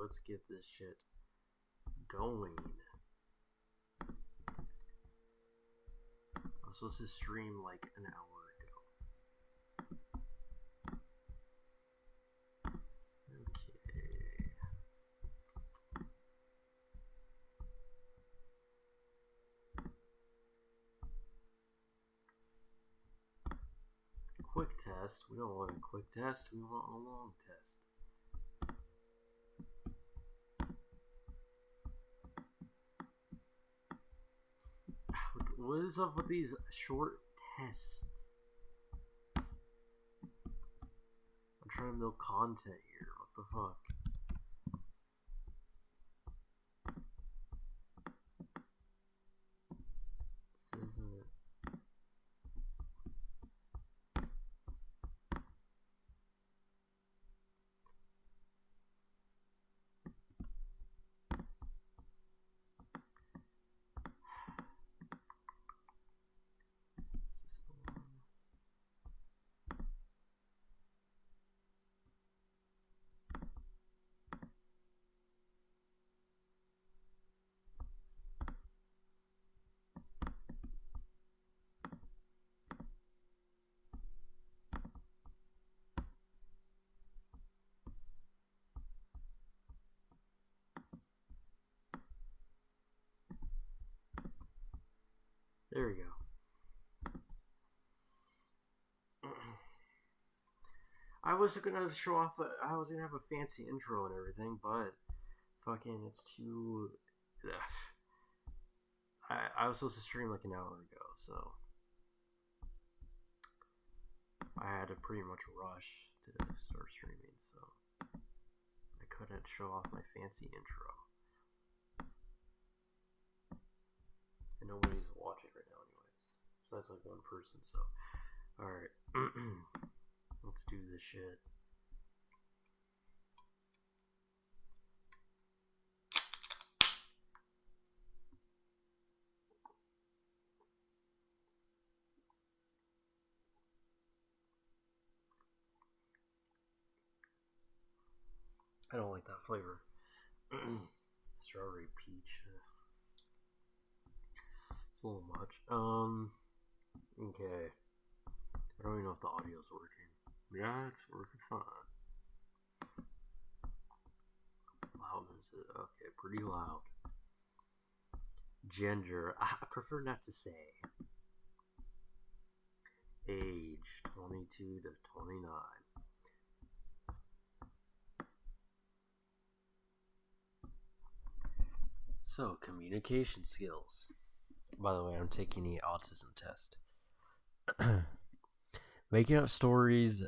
let's get this shit going. I was supposed to stream like an hour ago. Okay. Quick test. We don't want a quick test. We want a long test. What is up with these short tests? I'm trying to build content here. What the fuck? This isn't it. There we go. I was gonna show off. I was gonna have a fancy intro and everything, but fucking, it's too. I was supposed to stream like an hour ago, so I had to pretty much rush to start streaming, so I couldn't show off my fancy intro. And nobody's watching right now anyways. So that's like one person, so. Alright. Let's do this shit. I don't like that flavor. Strawberry peach. It's a little much. Okay. I don't even know if the audio's working. Yeah, it's working fine. Loud is it? Okay, pretty loud. Gender. I prefer not to say. Age 22 to 29. So, communication skills. By the way, I'm taking the autism test. Making up stories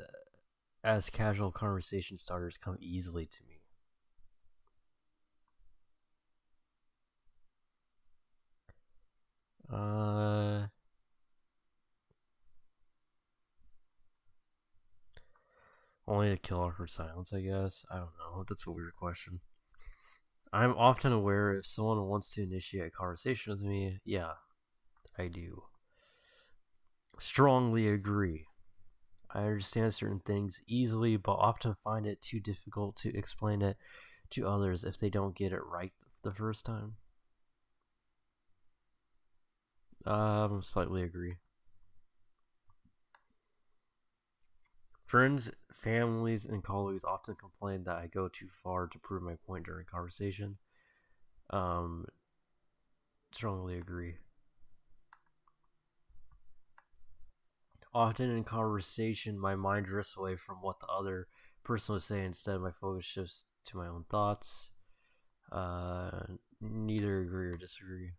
as casual conversation starters come easily to me. Only to kill awkward silence, I guess. I don't know. That's a weird question. I'm often aware if someone wants to initiate a conversation with me. Yeah, I do. Strongly agree. I understand certain things easily, but often find it too difficult to explain it to others if they don't get it right the first time. Slightly agree. Friends, families, and colleagues often complain that I go too far to prove my point during conversation. Strongly agree. Often in conversation, my mind drifts away from what the other person was saying. Instead, my focus shifts to my own thoughts. Neither agree or disagree.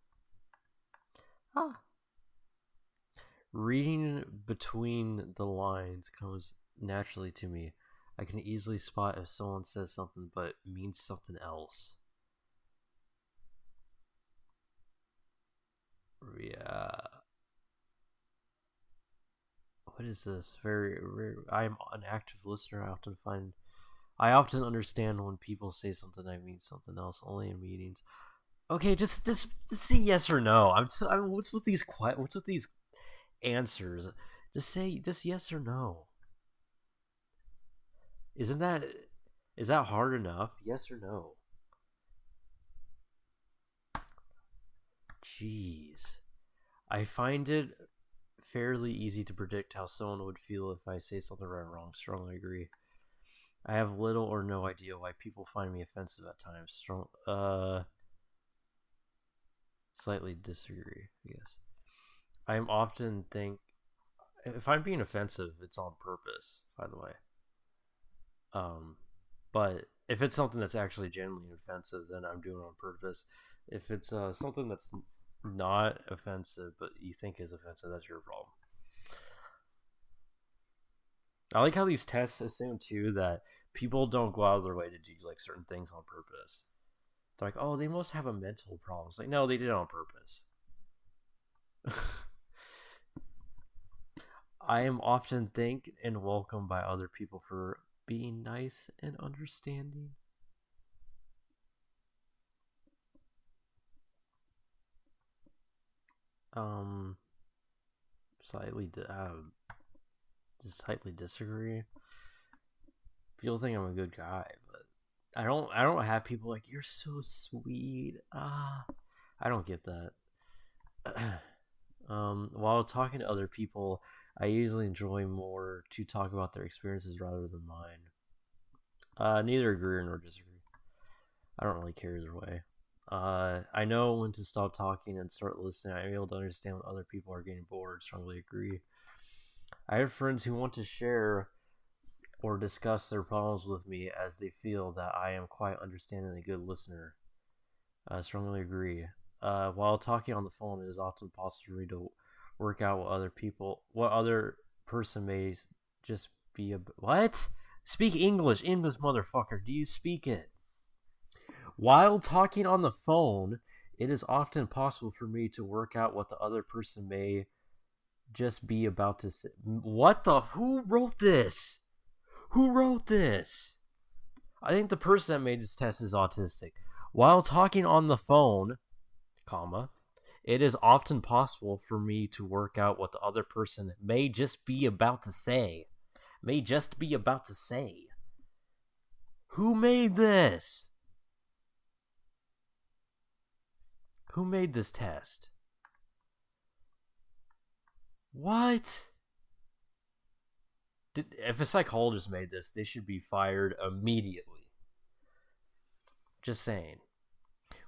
Reading between the lines comes naturally to me. I can easily spot if someone says something but means something else. Yeah. What is this? I am an active listener. I often understand when people say something I mean something else. Only in meetings. Okay, just say yes or no. What's with these answers? Just say this yes or no. Is that hard enough? Yes or no? Jeez. I find it fairly easy to predict how someone would feel if I say something right or wrong. Strongly agree. I have little or no idea why people find me offensive at times. Slightly disagree, I guess. I am often think if I'm being offensive, it's on purpose, by the way. Um, but if it's something that's actually genuinely offensive, then I'm doing it on purpose. If it's something that's not offensive, but you think is offensive, that's your problem. I like how these tests assume too that people don't go out of their way to do like certain things on purpose. They're like, oh, they must have a mental problem. It's like, no, they did it on purpose. I am often thanked and welcomed by other people for being nice and understanding. Um, slightly, slightly disagree. People think I'm a good guy, but I don't. I don't have people like you're so sweet. I don't get that. While talking to other people, I usually enjoy more to talk about their experiences rather than mine. Neither agree nor disagree. I don't really care either way. I know when to stop talking and start listening. I'm able to understand when other people are getting bored. Strongly agree. I have friends who want to share or discuss their problems with me as they feel that I am quite understanding and a good listener. Strongly agree. While talking on the phone, it is often possible for me to work out what other person may just be a what? Speak English, English motherfucker. Do you speak it? While talking on the phone, it is often possible for me to work out what the other person may just be about to say. What the? Who wrote this? Who wrote this? I think the person that made this test is autistic. While talking on the phone, comma, it is often possible for me to work out what the other person may just be about to say. May just be about to say. Who made this? Who made this test? What? If a psychologist made this, they should be fired immediately. Just saying.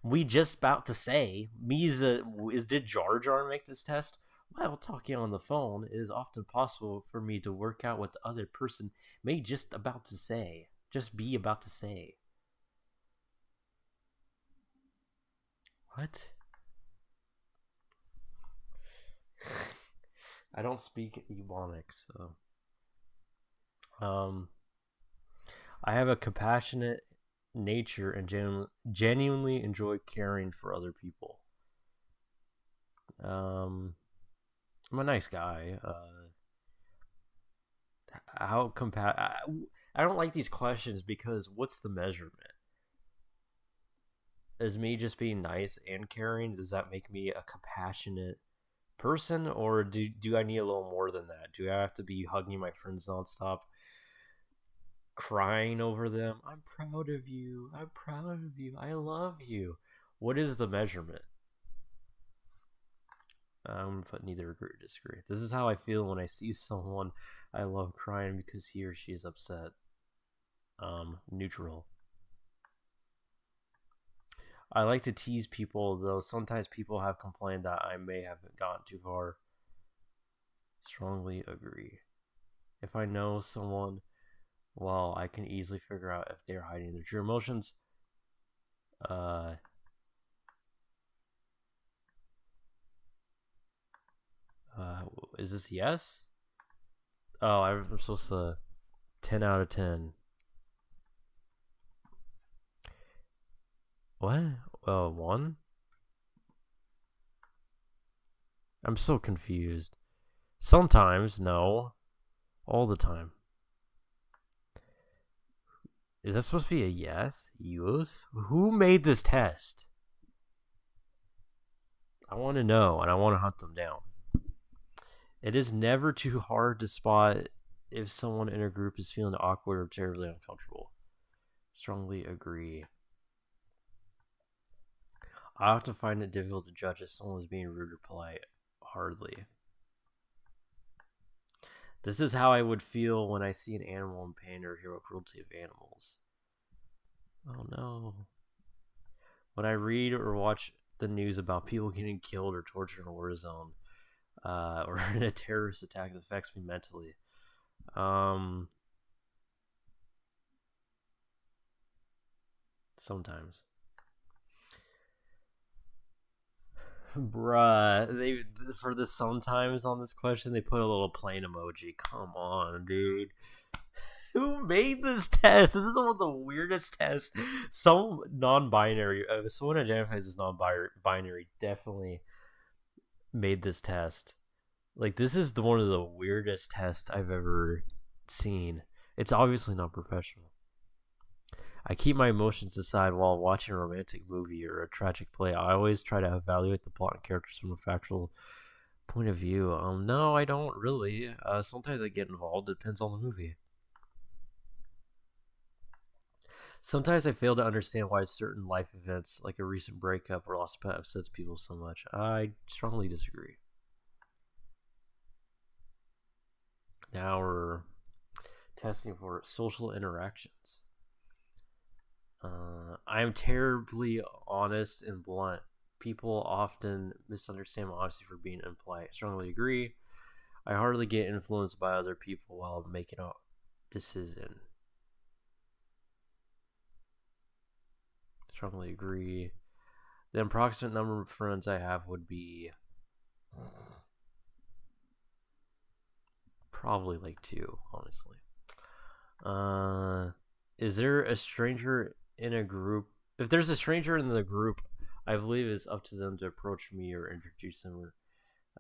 We just about to say, did Jar Jar make this test? While talking on the phone, it is often possible for me to work out what the other person may just about to say. Just be about to say. What? I don't speak Ebonics, so. I have a compassionate nature and genuinely enjoy caring for other people. I'm a nice guy. How I don't like these questions because what's the measurement? Is me just being nice and caring? Does that make me a compassionate person, or do I need a little more than that? Do I have to be hugging my friends nonstop, crying over them? I'm proud of you. I'm proud of you. I love you. What is the measurement? I'm gonna put neither agree or disagree. This is how I feel when I see someone I love crying because he or she is upset. Neutral. I like to tease people, though sometimes people have complained that I may have gone too far. Strongly agree. If I know someone well, I can easily figure out if they're hiding their true emotions. Uh, is this yes? Oh, I'm supposed to 10 out of 10. What? 1? I'm so confused. Sometimes, no. All the time. Is that supposed to be a yes? Yes? Who made this test? I want to know, and I want to hunt them down. It is never too hard to spot if someone in a group is feeling awkward or terribly uncomfortable. Strongly agree. I often find it difficult to judge if someone is being rude or polite. Hardly. This is how I would feel when I see an animal in pain or hear cruelty of animals. Oh no. When I read or watch the news about people getting killed or tortured in a war zone, or in a terrorist attack that affects me mentally. Sometimes. Bruh, they for the sometimes on this question they put a little plane emoji. Come on, dude. Who made this test? This is one of the weirdest tests. Some non-binary, someone identifies as non-binary, definitely made this test. Like this is one of the weirdest tests I've ever seen. It's obviously not professional. I keep my emotions aside while watching a romantic movie or a tragic play. I always try to evaluate the plot and characters from a factual point of view. No, I don't really. Sometimes I get involved. It depends on the movie. Sometimes I fail to understand why certain life events, like a recent breakup or loss of pet, upsets people so much. I strongly disagree. Now we're testing for social interactions. I am terribly honest and blunt. People often misunderstand my honesty for being impolite. I strongly agree. I hardly get influenced by other people while making a decision. Strongly agree. The approximate number of friends I have would be probably like two, honestly. Is there a stranger in a group? If there's a stranger in the group, I believe it's up to them to approach me or introduce them.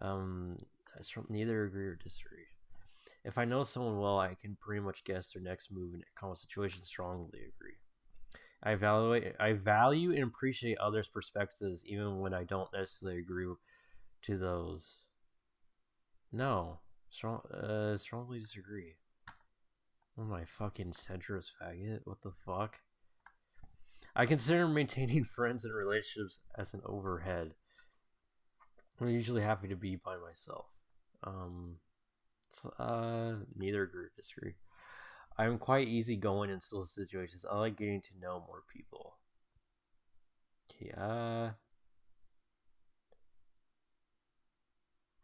Or, neither agree or disagree. If I know someone well, I can pretty much guess their next move in a common situation. Strongly agree. I value and appreciate others' perspectives, even when I don't necessarily agree to those. No, strongly disagree. What am I, fucking centrist faggot? What the fuck? I consider maintaining friends and relationships as an overhead. I'm usually happy to be by myself. Neither agree or disagree. I'm quite easygoing in social situations. I like getting to know more people. Okay, I'm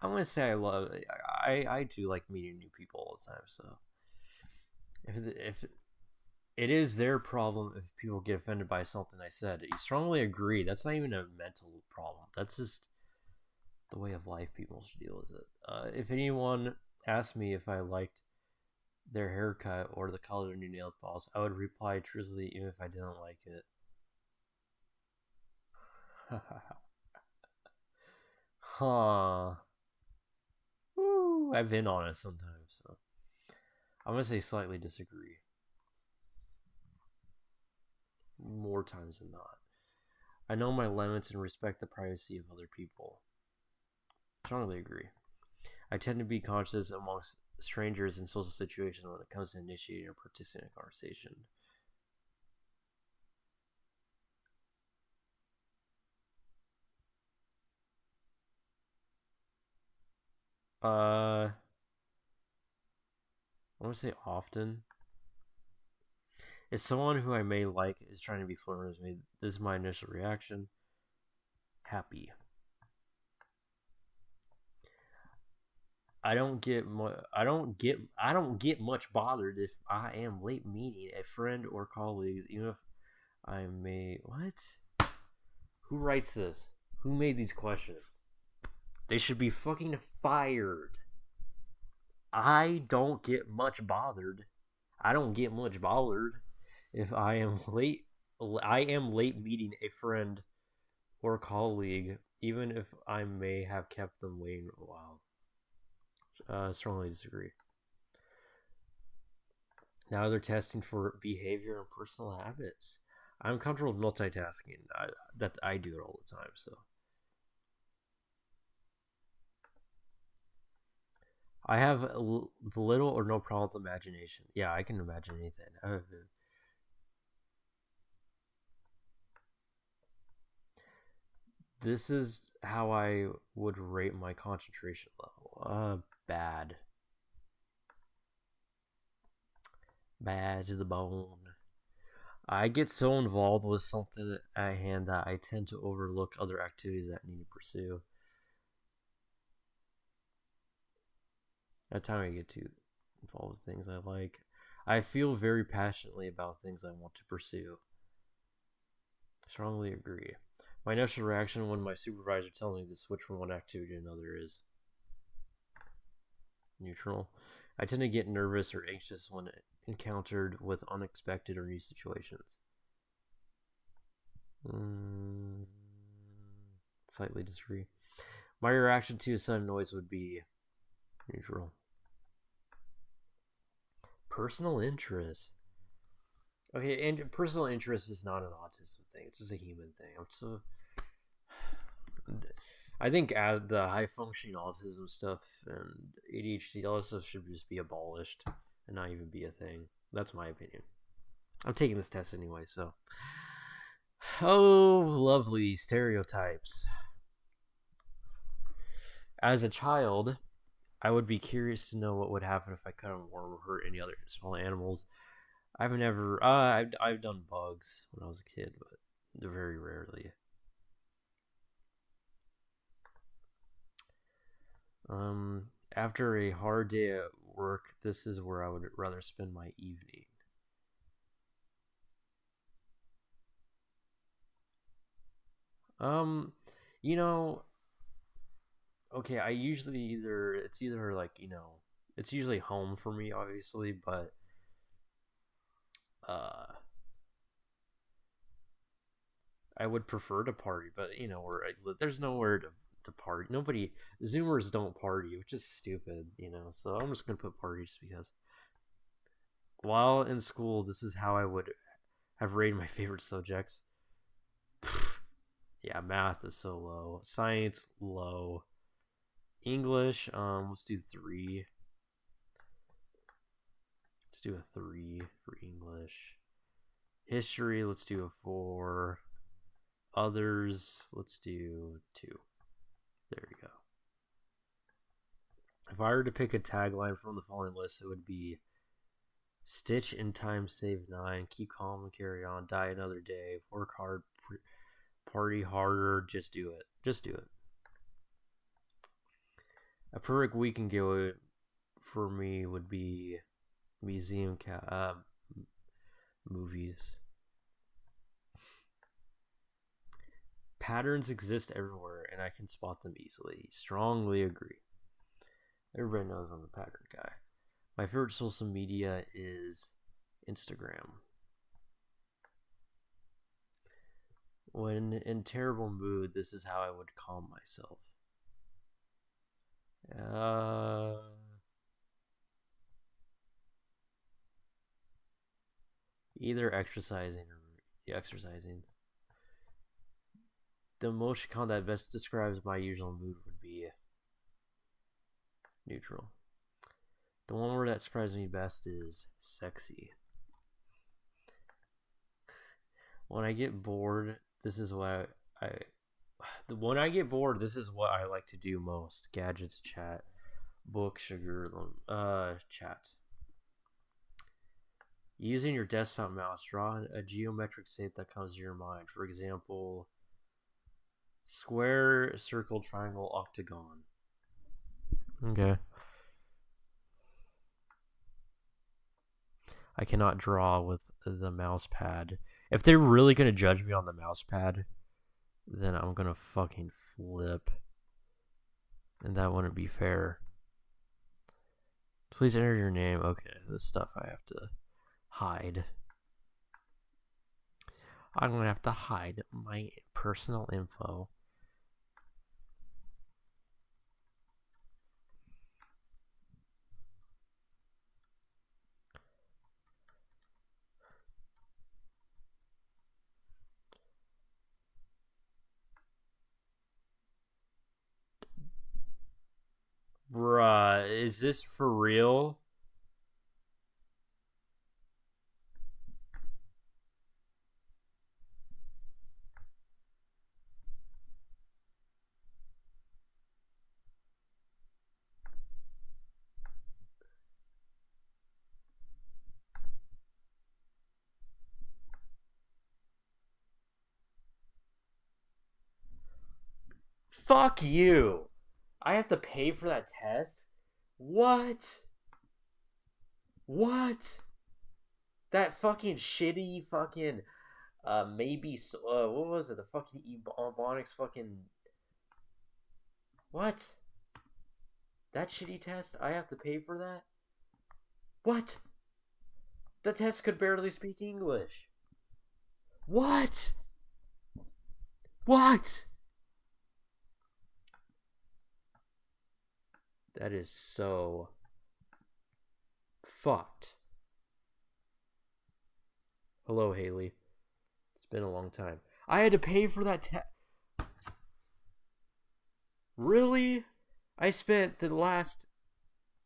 gonna say I do like meeting new people all the time. So if it is their problem if people get offended by something I said, you strongly agree. That's not even a mental problem. That's just the way of life. People should deal with it. If anyone asked me if I liked their haircut or the color of their new nail polish, I would reply truthfully, even if I didn't like it. Huh. Woo. I've been honest sometimes, so I'm gonna say slightly disagree. More times than not. I know my limits and respect the privacy of other people. Strongly agree. I tend to be conscious amongst strangers in social situations when it comes to initiating or participating in a conversation. I want to say often. If someone who I may like is trying to be flirty with me, this is my initial reaction. Happy. I don't get much bothered if I am late meeting a friend or colleagues, even if I may what? Who writes this? Who made these questions? They should be fucking fired. I don't get much bothered. I don't get much bothered if I am late. I am late meeting a friend or colleague, even if I may have kept them waiting a while. Strongly disagree. Now they're testing for behavior and personal habits. I'm comfortable with multitasking. I do it all the time. So I have little or no problem with imagination. Yeah, I can imagine anything. This is how I would rate my concentration level. Bad. Bad to the bone. I get so involved with something at hand that I tend to overlook other activities that I need to pursue. At the time I get too involved with things I like. I feel very passionately about things I want to pursue. Strongly agree. My initial reaction when my supervisor tells me to switch from one activity to another is neutral. I tend to get nervous or anxious when encountered with unexpected or new situations. Mm, slightly disagree. My reaction to a sudden noise would be neutral. Personal interest. Okay, and personal interest is not an autism thing. It's just a human thing. I think as the high functioning autism stuff and ADHD, all this stuff should just be abolished and not even be a thing. That's my opinion. I'm taking this test anyway, so. Oh, lovely stereotypes. As a child, I would be curious to know what would happen if I cut a worm or hurt any other small animals. I've never. I've done bugs when I was a kid, but very rarely. After a hard day at work, this is where I would rather spend my evening. Um, you know, okay, I usually either like, it's usually home for me, obviously, but uh I would prefer to party, but where there's nowhere to party. Nobody Zoomers don't party, which is stupid, So I'm just gonna put party just because. While in school, this is how I would have rated my favorite subjects. Yeah, math is so low. Science low. English, let's do 3. Let's do a 3 for English. History, let's do a 4. Others, let's do 2. There we go. If I were to pick a tagline from the following list, it would be Stitch in time, save 9, keep calm and carry on, die another day, work hard, party harder, just do it. Just do it. A perfect weekend getaway for me would be museum movies. Patterns exist everywhere, and I can spot them easily. Strongly agree. Everybody knows I'm the pattern guy. My favorite social media is Instagram. When in terrible mood, this is how I would calm myself. Either exercising or exercising. The emoticon that best describes my usual mood would be neutral. The one word that describes me best is sexy. When I get bored, this is what when I get bored, this is what I like to do most. Gadgets, chat, book, sugar, chat. Using your desktop mouse, draw a geometric shape that comes to your mind. For example, square, circle, triangle, octagon. Okay. I cannot draw with the mouse pad. If they're really gonna judge me on the mouse pad, then I'm gonna fucking flip. And that wouldn't be fair. Please enter your name. Okay, this stuff I have to hide. I'm gonna have to hide my personal info. Bruh, is this for real? Fuck you. I have to pay for that test? What? What? That fucking shitty fucking what was it? The fucking Ebonics fucking what? That shitty test? I have to pay for that? What? The test could barely speak English. What? What? That is so fucked. Hello, Haley. It's been a long time. I had to pay for that test. Really? I spent the last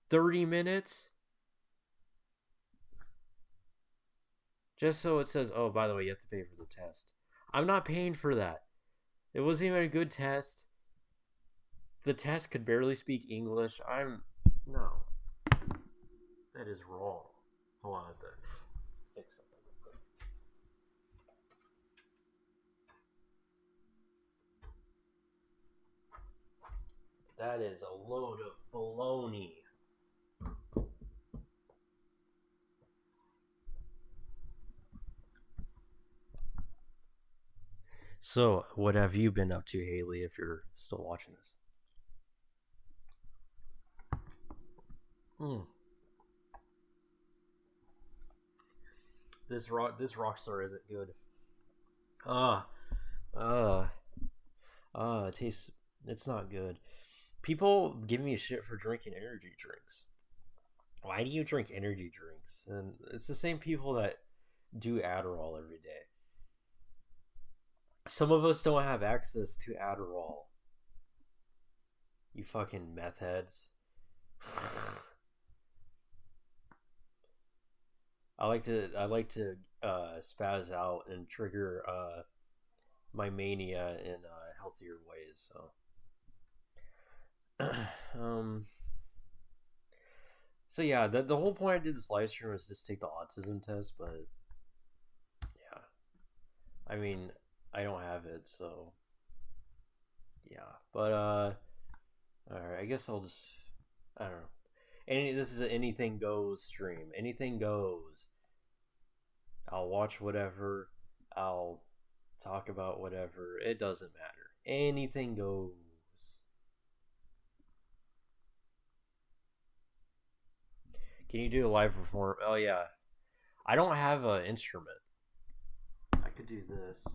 30 minutes just so it says, oh, by the way, you have to pay for the test. I'm not paying for that. It wasn't even a good test. The test could barely speak English. No. That is wrong. Hold on, I have to fix something real quick. That is a load of baloney. So, what have you been up to, Haley, if you're still watching this? This Rockstar isn't good. It tastes. It's not good. People give me shit for drinking energy drinks. Why do you drink energy drinks? And it's the same people that do Adderall every day. Some of us don't have access to Adderall. You fucking meth heads. I like to spaz out and trigger my mania in healthier ways. So yeah, the whole point I did this live stream was just take the autism test, but yeah, I mean I don't have it, so yeah. But all right, I guess I'll just I don't know. This is an anything goes stream. Anything goes. I'll watch whatever. I'll talk about whatever. It doesn't matter. Anything goes. Can you do a live performance? Oh yeah. I don't have an instrument. I could do this.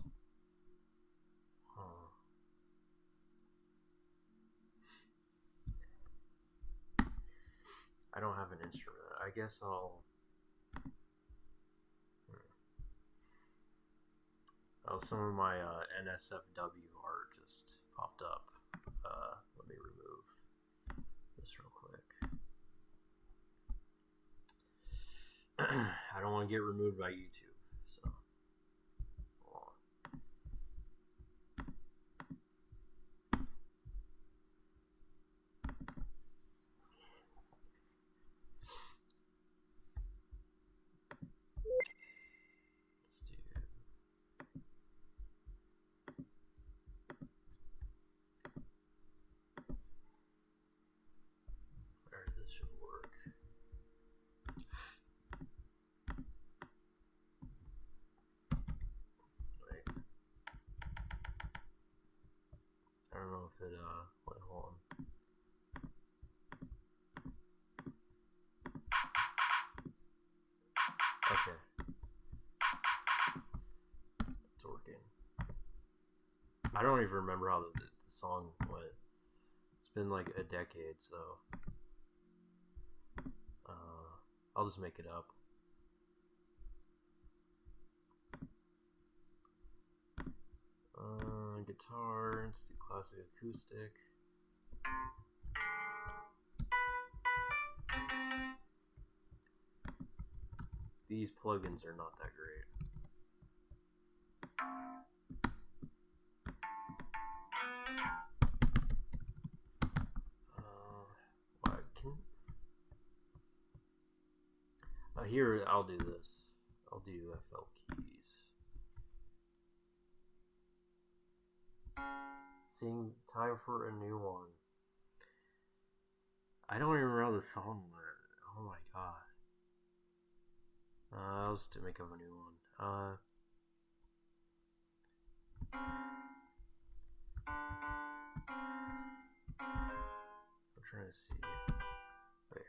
I don't have an instrument. I guess I'll. Oh, some of my NSFW art just popped up. Let me remove this real quick. I don't want to get removed by YouTube, so hold on. Let's do. Alright, this should work. Wait. I don't know if it, wait, hold on. Okay. It's working. I don't even remember how the song went. It's been like a decade, so I'll just make it up. Guitar, let's do classic acoustic. These plugins are not that great. Here, I'll do this. I'll do FL keys. Seeing time for a new one. I don't even remember the song. Oh my god. I'll just make up a new one. I'm trying to see. Wait.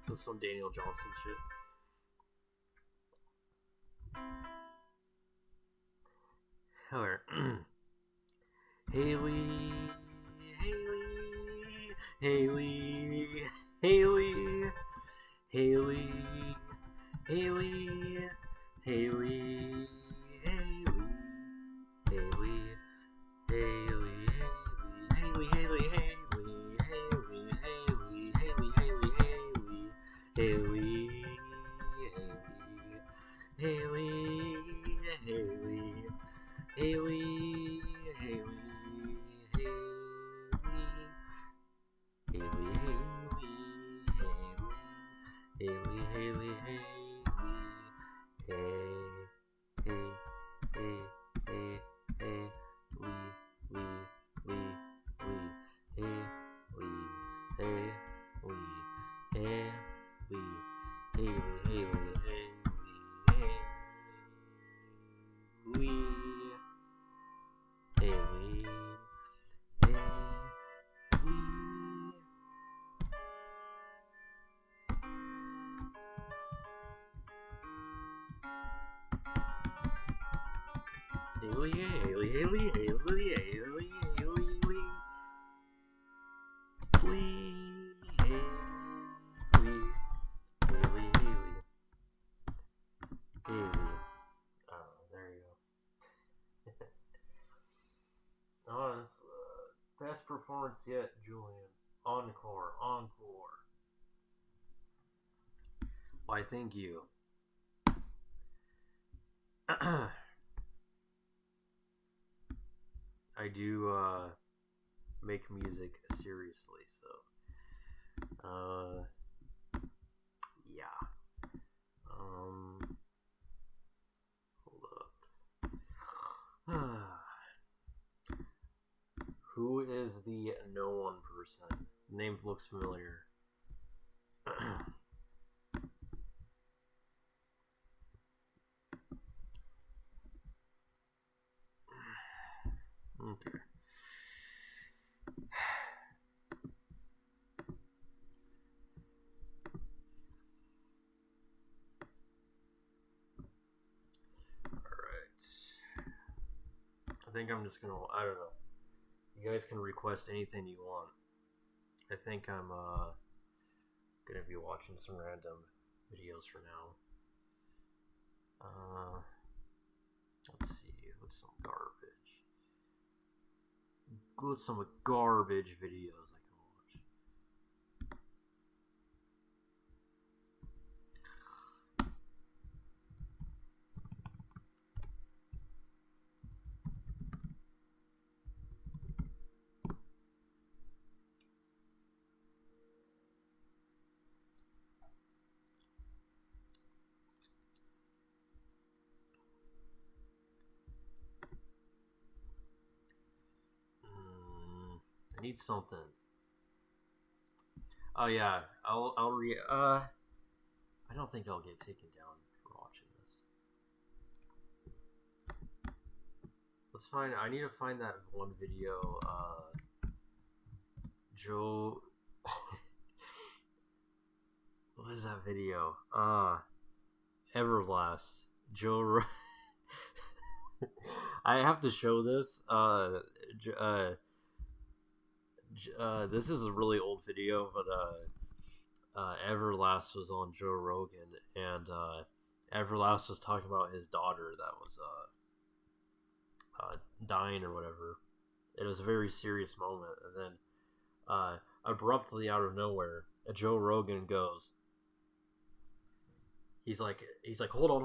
This is some Daniel Johnson shit. Alright. Haley, Haley, Haley, Haley, Haley, Haley, Haley, Haley, Haley, Haley, Haley, Haley, Haley, Haley, Haley, Haley, Haley, Haley, best performance yet, Julian. Encore, encore. Why, thank you. I do make music seriously, so yeah. Hold up. Who is the no one person? Name looks familiar. Okay. Alright. I think I'm just gonna, I don't know. You guys can request anything you want. I think I'm gonna be watching some random videos for now. Let's see, what's some garbage? What's some garbage videos I can watch? I need something. Oh yeah, I don't think I'll get taken down for watching this. Let's find. I need to find that one video. Joe. What is that video? Everlast. Joe. I have to show this. This is a really old video, but Everlast was on Joe Rogan, and Everlast was talking about his daughter that was dying or whatever. It was a very serious moment, and then abruptly out of nowhere, Joe Rogan goes. He's like, hold on,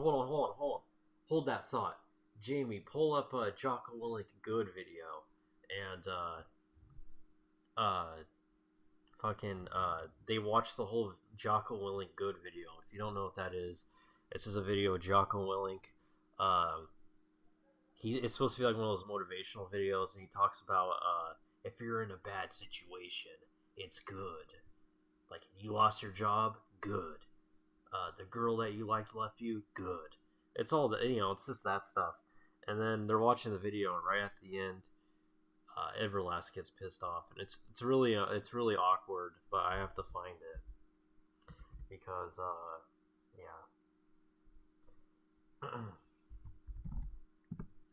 hold that thought, Jamie. Pull up a Jocko Willink Good video, and they watched the whole Jocko Willink Good video. If you don't know what that is, this is a video of Jocko Willink. It's supposed to be like one of those motivational videos, and he talks about if you're in a bad situation, it's good. Like, you lost your job, good. The girl that you liked left you, good. It's all the, it's just that stuff. And then they're watching the video, and right at the end, Everlast gets pissed off, and it's really awkward, but I have to find it because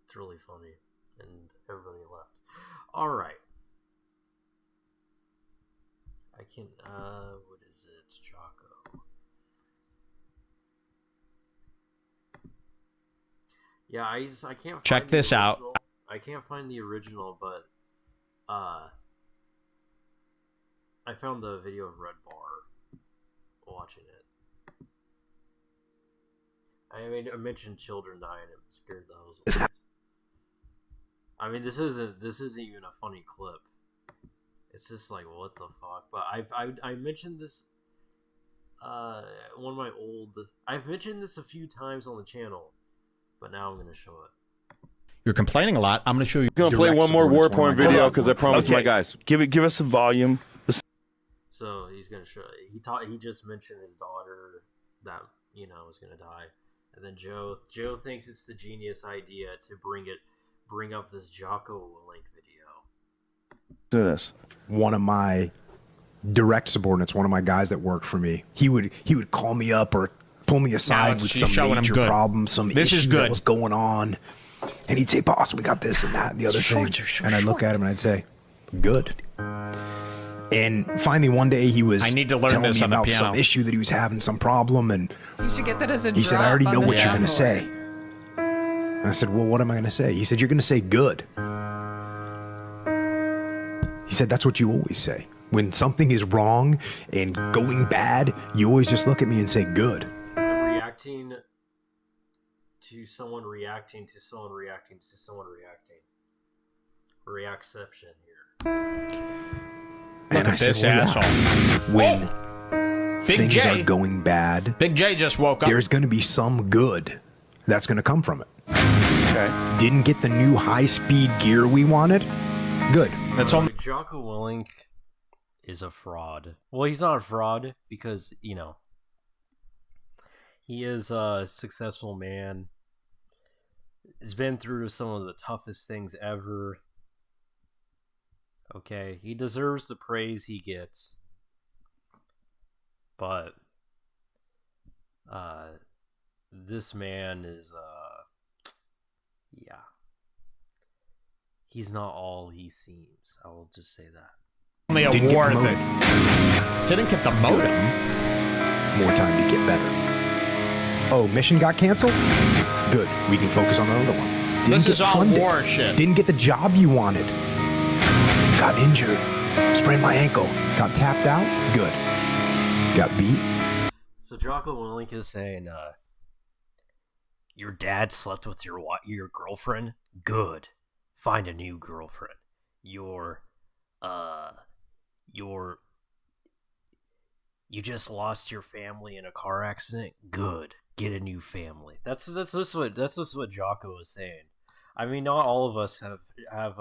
it's really funny, and everybody left. All right, I can what is it? It's Jocko. Yeah, I can't check this out. I can't find the original, but I found the video of Red Bar watching it. I mentioned children dying and it scared the hose away. I mean, this isn't even a funny clip. It's just like, what the fuck? But I mentioned this one of my I've mentioned this a few times on the channel, but now I'm gonna show it. You're complaining a lot. I'm going to show you. I'm going to play one more war porn video because I promised my guys. Give us some volume. So he's going to show. He just mentioned his daughter that was going to die, and then Joe thinks it's the genius idea to bring up this Jocko Willink video. Do this. One of my direct subordinates, one of my guys that worked for me, he would call me up or pull me aside with some major problem, some issue that was going on. And he'd say, boss, we got this and that and the other thing. And I'd look at him and I'd say, good. And finally one day he was telling me about some issue that he was having, some problem. And you should get that as a he said, I already know what you're going to say. And I said, well, what am I going to say? He said, you're going to say good. He said, that's what you always say. When something is wrong and going bad, you always just look at me and say good. Reacting to someone reacting to someone reacting to someone reacting. Reacception here. And I said, asshole. When things are going bad, Big J just woke up. There's going to be some good that's going to come from it. Okay. Didn't get the new high-speed gear we wanted? Good. That's all. Jocko Willink is a fraud. Well, he's not a fraud because, he is a successful man. He's been through some of the toughest things ever. Okay, he deserves the praise he gets. But this man is he's not all he seems. I will just say that. Only a war thing. Didn't get the motive. More time to get better. Oh, mission got canceled? Good. We can focus on another one. This is all war shit. Didn't get the job you wanted. Got injured. Sprained my ankle. Got tapped out? Good. Got beat? So Jocko Willink is saying, your dad slept with your girlfriend? Good. Find a new girlfriend. You just lost your family in a car accident? Good. Get a new family. That's just what Jocko was saying. I mean, not all of us have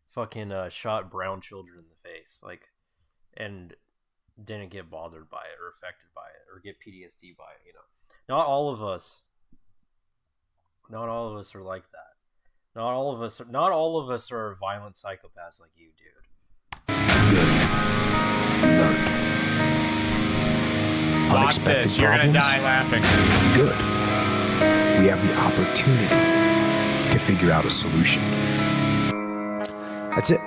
fucking shot brown children in the face, and didn't get bothered by it or affected by it or get PTSD by it. Not all of us are like that. Not all of us are violent psychopaths like you, dude. Good. You learned. Watch this. You're gonna die laughing. Good. We have the opportunity to figure out a solution. That's it.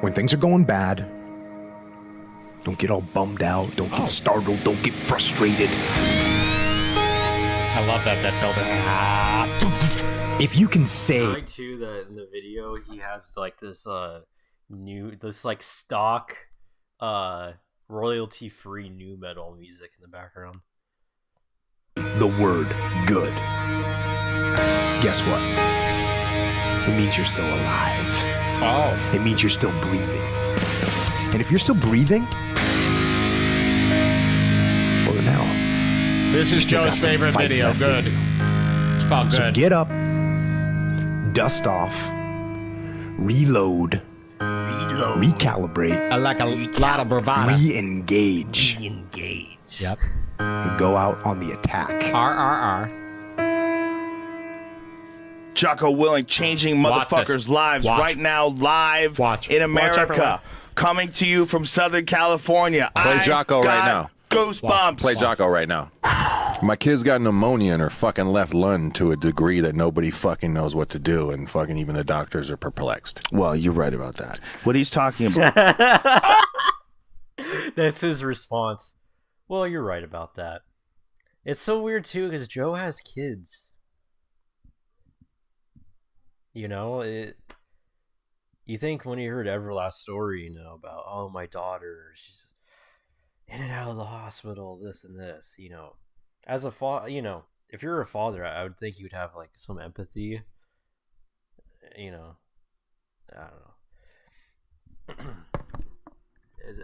When things are going bad, don't get all bummed out. Don't get startled. Don't get frustrated. I love that building. If you can say, I like too that in the video he has this stock royalty free nu metal music in the background. The word good. Guess what? It means you're still alive. Oh. It means you're still breathing. And if you're still breathing, well, now. This is Still Joe's got some favorite fight video. left in Good. you. It's about good. So get up, dust off, reload, recalibrate, I like a lot of bravado. re-engage, Yep. and go out on the attack. R. Jocko Willing changing Watch motherfuckers' this. lives Watch. right now, live Watch. in Watch out for America. Coming to you from Southern California. Play Jocko right now. Goosebumps. Play Jocko right now. My kid's got pneumonia in her fucking left lung to a degree that nobody fucking knows what to do, and fucking even the doctors are perplexed. Well, you're right about that. What he's talking about. That's his response. Well, you're right about that. It's so weird too because Joe has kids. You know, you think when you heard Everlast's story, you know, about, oh, my daughter, she's in and out of the hospital, this and this, you know. As a father, you know, if you're a father, I would think you'd have, like, some empathy. You know, I don't know.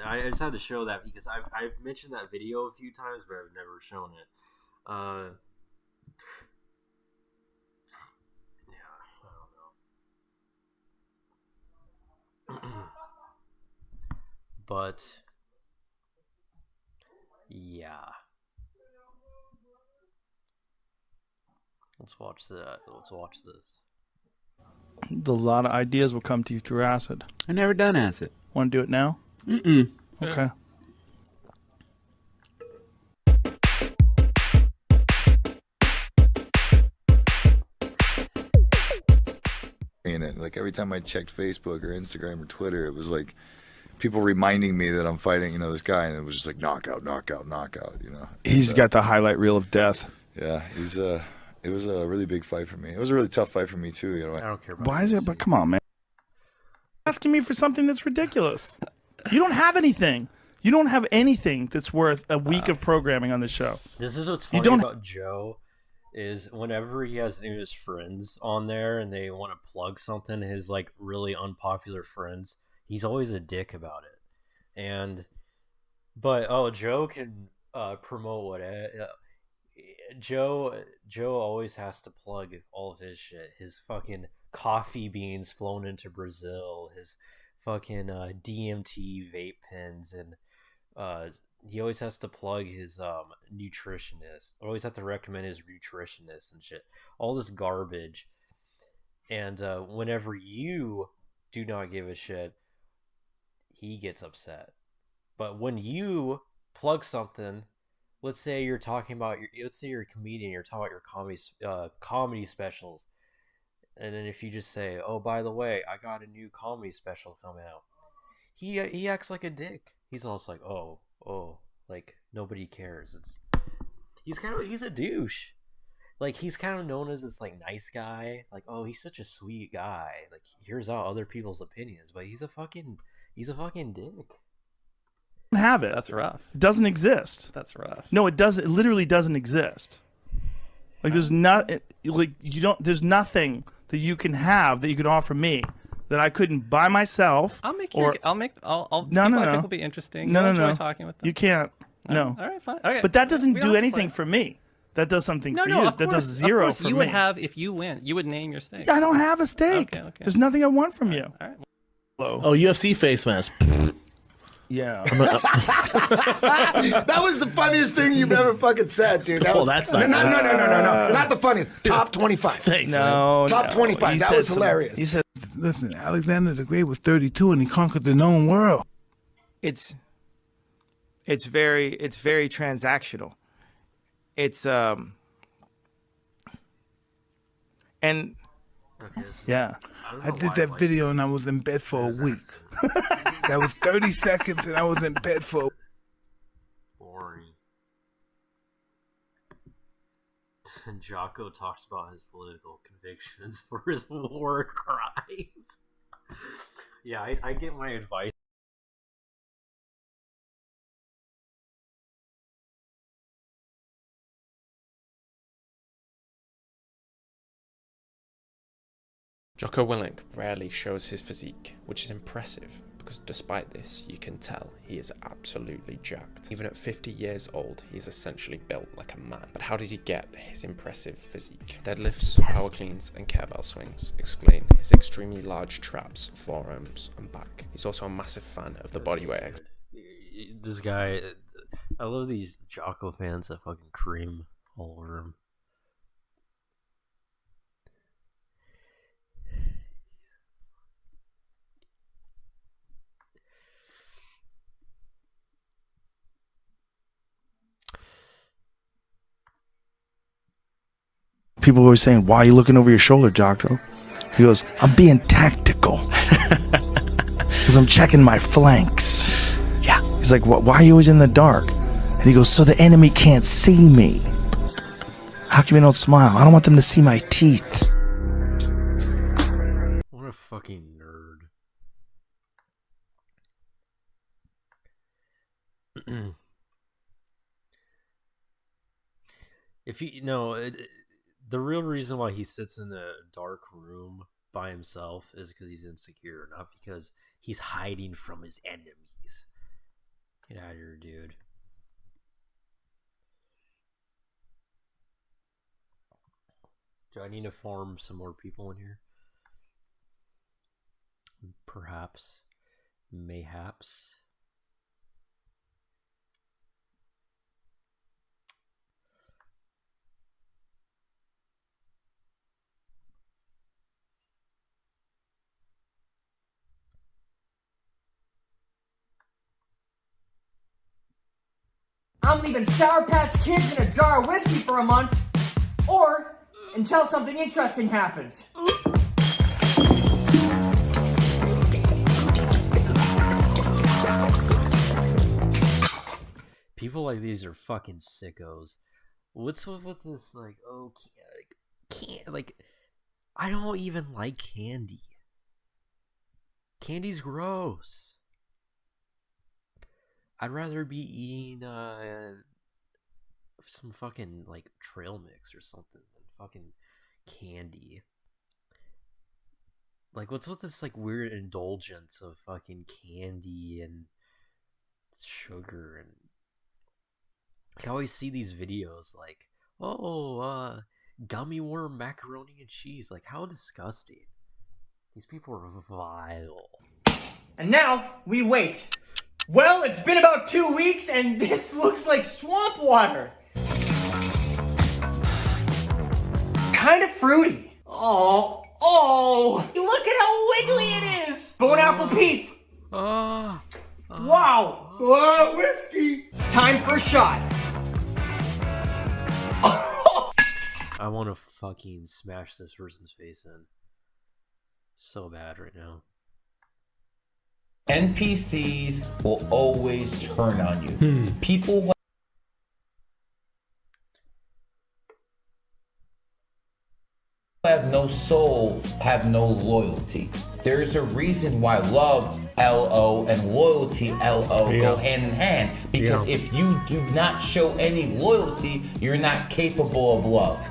I just had to show that because I've mentioned that video a few times, but I've never shown it. But yeah, let's watch that. Let's watch this. A lot of ideas will come to you through acid. I've never done acid. Want to do it now? Mm-mm. Okay. In it, like every time I checked Facebook or Instagram or Twitter, it was like people reminding me that I'm fighting, you know, this guy, and it was just like knockout, knockout, knockout, you know. He's got the highlight reel of death. Yeah, it was a really big fight for me. It was a really tough fight for me too, you know. I don't care about Why is it? But come on, man. Asking me for something that's ridiculous. You don't have anything. You don't have anything that's worth a week of programming on the show. This is what's funny about Joe is whenever he has any of his friends on there and they want to plug something, his like really unpopular friends, he's always a dick about it. But Joe can promote whatever. Joe always has to plug all of his shit. His fucking coffee beans flown into Brazil, his fucking DMT vape pens, and he always has to plug his nutritionist. Always have to recommend his nutritionist and shit. All this garbage. And whenever you do not give a shit, he gets upset. But when you plug something, let's say you're talking about let's say you're a comedian, you're talking about your comedy specials, and then if you just say, "Oh, by the way, I got a new comedy special coming out," he acts like a dick. He's also like, "Oh, like nobody cares." He's a douche. Like he's kind of known as this like nice guy. Like, oh, he's such a sweet guy. Like he hears out other people's opinions, but he's a fucking dick. Have it. That's rough. It doesn't exist. That's rough. No, it doesn't. It literally doesn't exist. Like there's not like you don't. There's nothing that you can have that you can offer me that I couldn't buy myself. I'll make or, you. I'll make. I'll. No, people no, I no. think will be interesting. No, You'll no, enjoy no. talking with them. You can't. No. All right, fine. Okay. But that doesn't We don't do have to anything play. for me. That does something No, for no. you. Of That course, does zero of course. for You me. would have if you win. You would name your stake. I don't have a stake. Okay. There's nothing I want from you. All right. Oh, UFC face mask. Yeah. That was the funniest thing you've ever fucking said, dude. That Well, was, that's no, not no, good. no. Not the funniest. Top 25. Thanks, No. Top 25. He That said was some- hilarious. He said, listen, Alexander the Great was 32 and he conquered the known world. It's very transactional. It's and Yeah. I did that video and I was in bed for a week. That was 30 seconds and I was in bed for Boring. And Jocko talks about his political convictions for his war crimes. Yeah, I get my advice. Jocko Willink rarely shows his physique, which is impressive because despite this, you can tell he is absolutely jacked. Even at 50 years old, he is essentially built like a man. But how did he get his impressive physique? Deadlifts, power cleans, and kettlebell swings explain his extremely large traps, forearms, and back. He's also a massive fan of the bodyweight exercise. This guy, I love these Jocko fans that fucking cream all over him. People always saying, "Why are you looking over your shoulder, Jocko?" He goes, "I'm being tactical because I'm checking my flanks." Yeah. He's like, "Why are you always in the dark?" And he goes, "So the enemy can't see me." How come you don't smile? I don't want them to see my teeth. What a fucking nerd. If you know, the real reason why he sits in a dark room by himself is because he's insecure, not because he's hiding from his enemies. Get out of here, dude. Do I need to farm some more people in here? Perhaps. Mayhaps. I'm leaving Sour Patch Kids in a jar of whiskey for a month, or until something interesting happens. People like these are fucking sickos. What's with this, like, oh, can't, like, I don't even like candy. Candy's gross. I'd rather be eating some fucking like trail mix or something than fucking candy. Like, what's with this like weird indulgence of fucking candy and sugar? And I always see these videos like, oh, gummy worm macaroni and cheese. Like, how disgusting. These people are vile. And now we wait. Well, it's been about 2 weeks, and this looks like swamp water. Kind of fruity. Oh, look at how wiggly it is. Bone apple peef. Wow. Whiskey. It's time for a shot. I want to fucking smash this person's face in. So bad right now. NPCs will always turn on you. People who have no soul have no loyalty. There's a reason why love, L-O, and loyalty, L-O, go hand in hand. Because if you do not show any loyalty, you're not capable of love.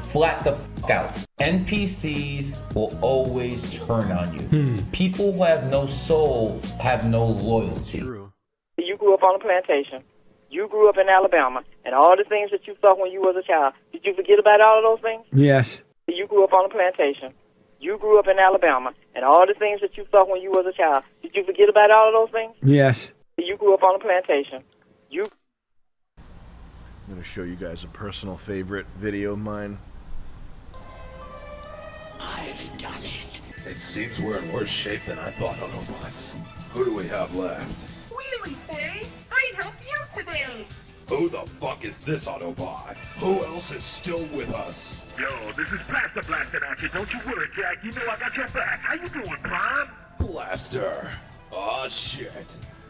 Flat the fuck out. NPCs will always turn on you. People who have no soul have no loyalty. You grew up on a plantation. You grew up in Alabama. And all the things that you thought when you was a child, did you forget about all of those things? Yes. You grew up on a plantation. You grew up in Alabama. And all the things that you thought when you was a child, did you forget about all of those things? Yes. You grew up on a plantation. I'm going to show you guys a personal favorite video of mine. I've done it. It seems we're in worse shape than I thought, Autobots. Who do we have left? Really, say? I'd help you today. Who the fuck is this Autobot? Who else is still with us? Yo, this is Blaster blasting at you. Don't you worry, Jack. You know I got your back. How you doing, Prime? Blaster. Aw, shit.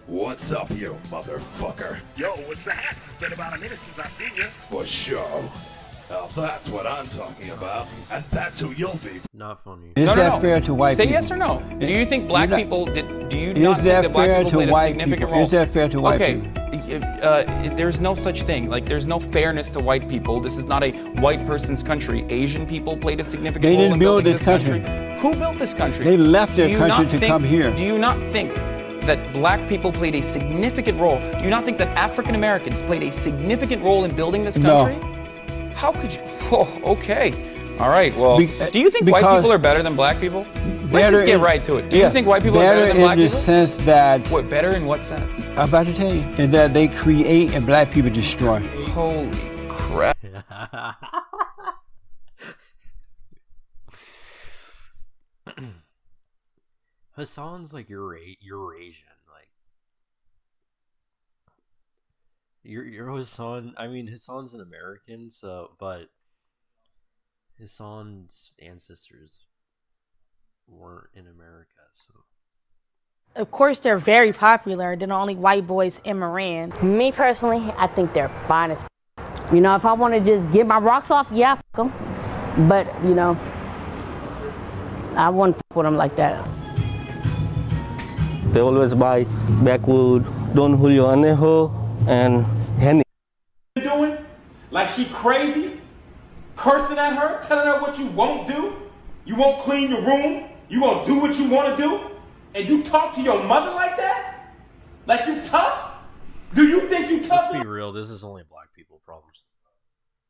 What's up, you motherfucker? Yo, what's the hat? It's been about a minute since I've seen you. For sure. Now that's what I'm talking about, and that's who you'll be. Not funny. Is that fair to white Say people? yes or no. Do you think black people did? Do you Is not think that that black fair people to played a white significant people? role? Is that fair to white people? Okay, there's no such thing. Like, there's no fairness to white people. This is not a white person's country. Asian people played a significant role in building this country. Who built this country? They left their Do you country not to think- come here. Do you not think that black people played a significant role? Do you not think that African Americans played a significant role in building this country? No. How could you? Oh, okay. All right, well, do you think white people are better than black people? Let's just get right to it. Do you think white people are better than black people? Better in the sense that... What, better in what sense? I'm about to tell you. And that they create and black people destroy. Holy crap. Hassan's like Eurasian, like your Hassan. I mean, Hassan's an American, so but Hassan's ancestors weren't in America, so. Of course, they're very popular. They're the only white boys in Moran. Me personally, I think they're fine as. You know, if I want to just get my rocks off, yeah, f them. But you know, I wouldn't f with them like that. They always buy backwood, Don Julio Anejo, and Henny. Doing like she crazy, cursing at her, telling her what you won't do. You won't clean your room. You won't do what you want to do, and you talk to your mother like that? Like you tough? Do you think you tough? Let's be real. This is only black people problems.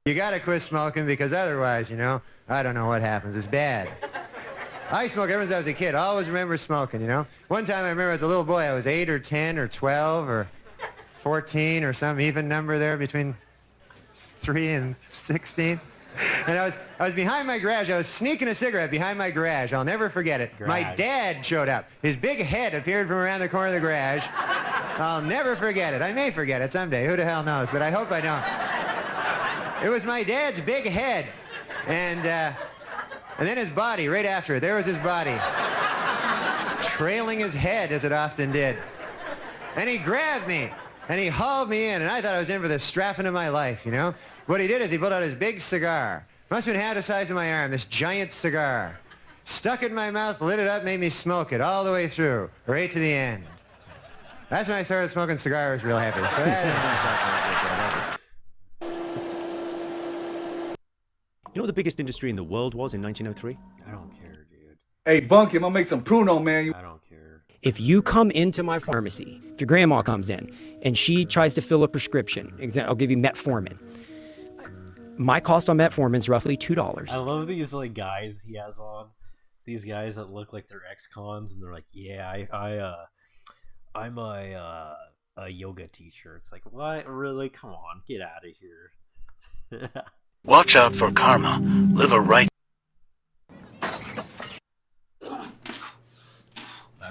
You gotta quit smoking because otherwise, you know, I don't know what happens. It's bad. I smoked ever since I was a kid. I always remember smoking, you know. One time I remember as a little boy, I was 8 or 10 or 12 or 14 or some even number there between 3 and 16. And I was behind my garage. I was sneaking a cigarette behind my garage. I'll never forget it. My dad showed up. His big head appeared from around the corner of the garage. I'll never forget it. I may forget it someday. Who the hell knows? But I hope I don't. It was my dad's big head. And then his body right after it. There was his body. Trailing his head as it often did. And he grabbed me. And he hauled me in. And I thought I was in for the strapping of my life, you know. What he did is he pulled out his big cigar. Must have been half the size of my arm, this giant cigar. Stuck it in my mouth, lit it up, made me smoke it all the way through, right to the end. That's when I started smoking cigars real happy. So that... You know what the biggest industry in the world was in 1903? I don't care, dude. Hey, Bunky, I'm gonna make some pruno, man. I don't care. If you come into my pharmacy, if your grandma comes in and she tries to fill a prescription, I'll give you metformin. My cost on metformin is roughly $2. I love these like guys he has on. These guys that look like they're ex-cons and they're like, yeah, I'm a yoga teacher. It's like, what? Really? Come on, get out of here. Watch out for karma. Live a right. Now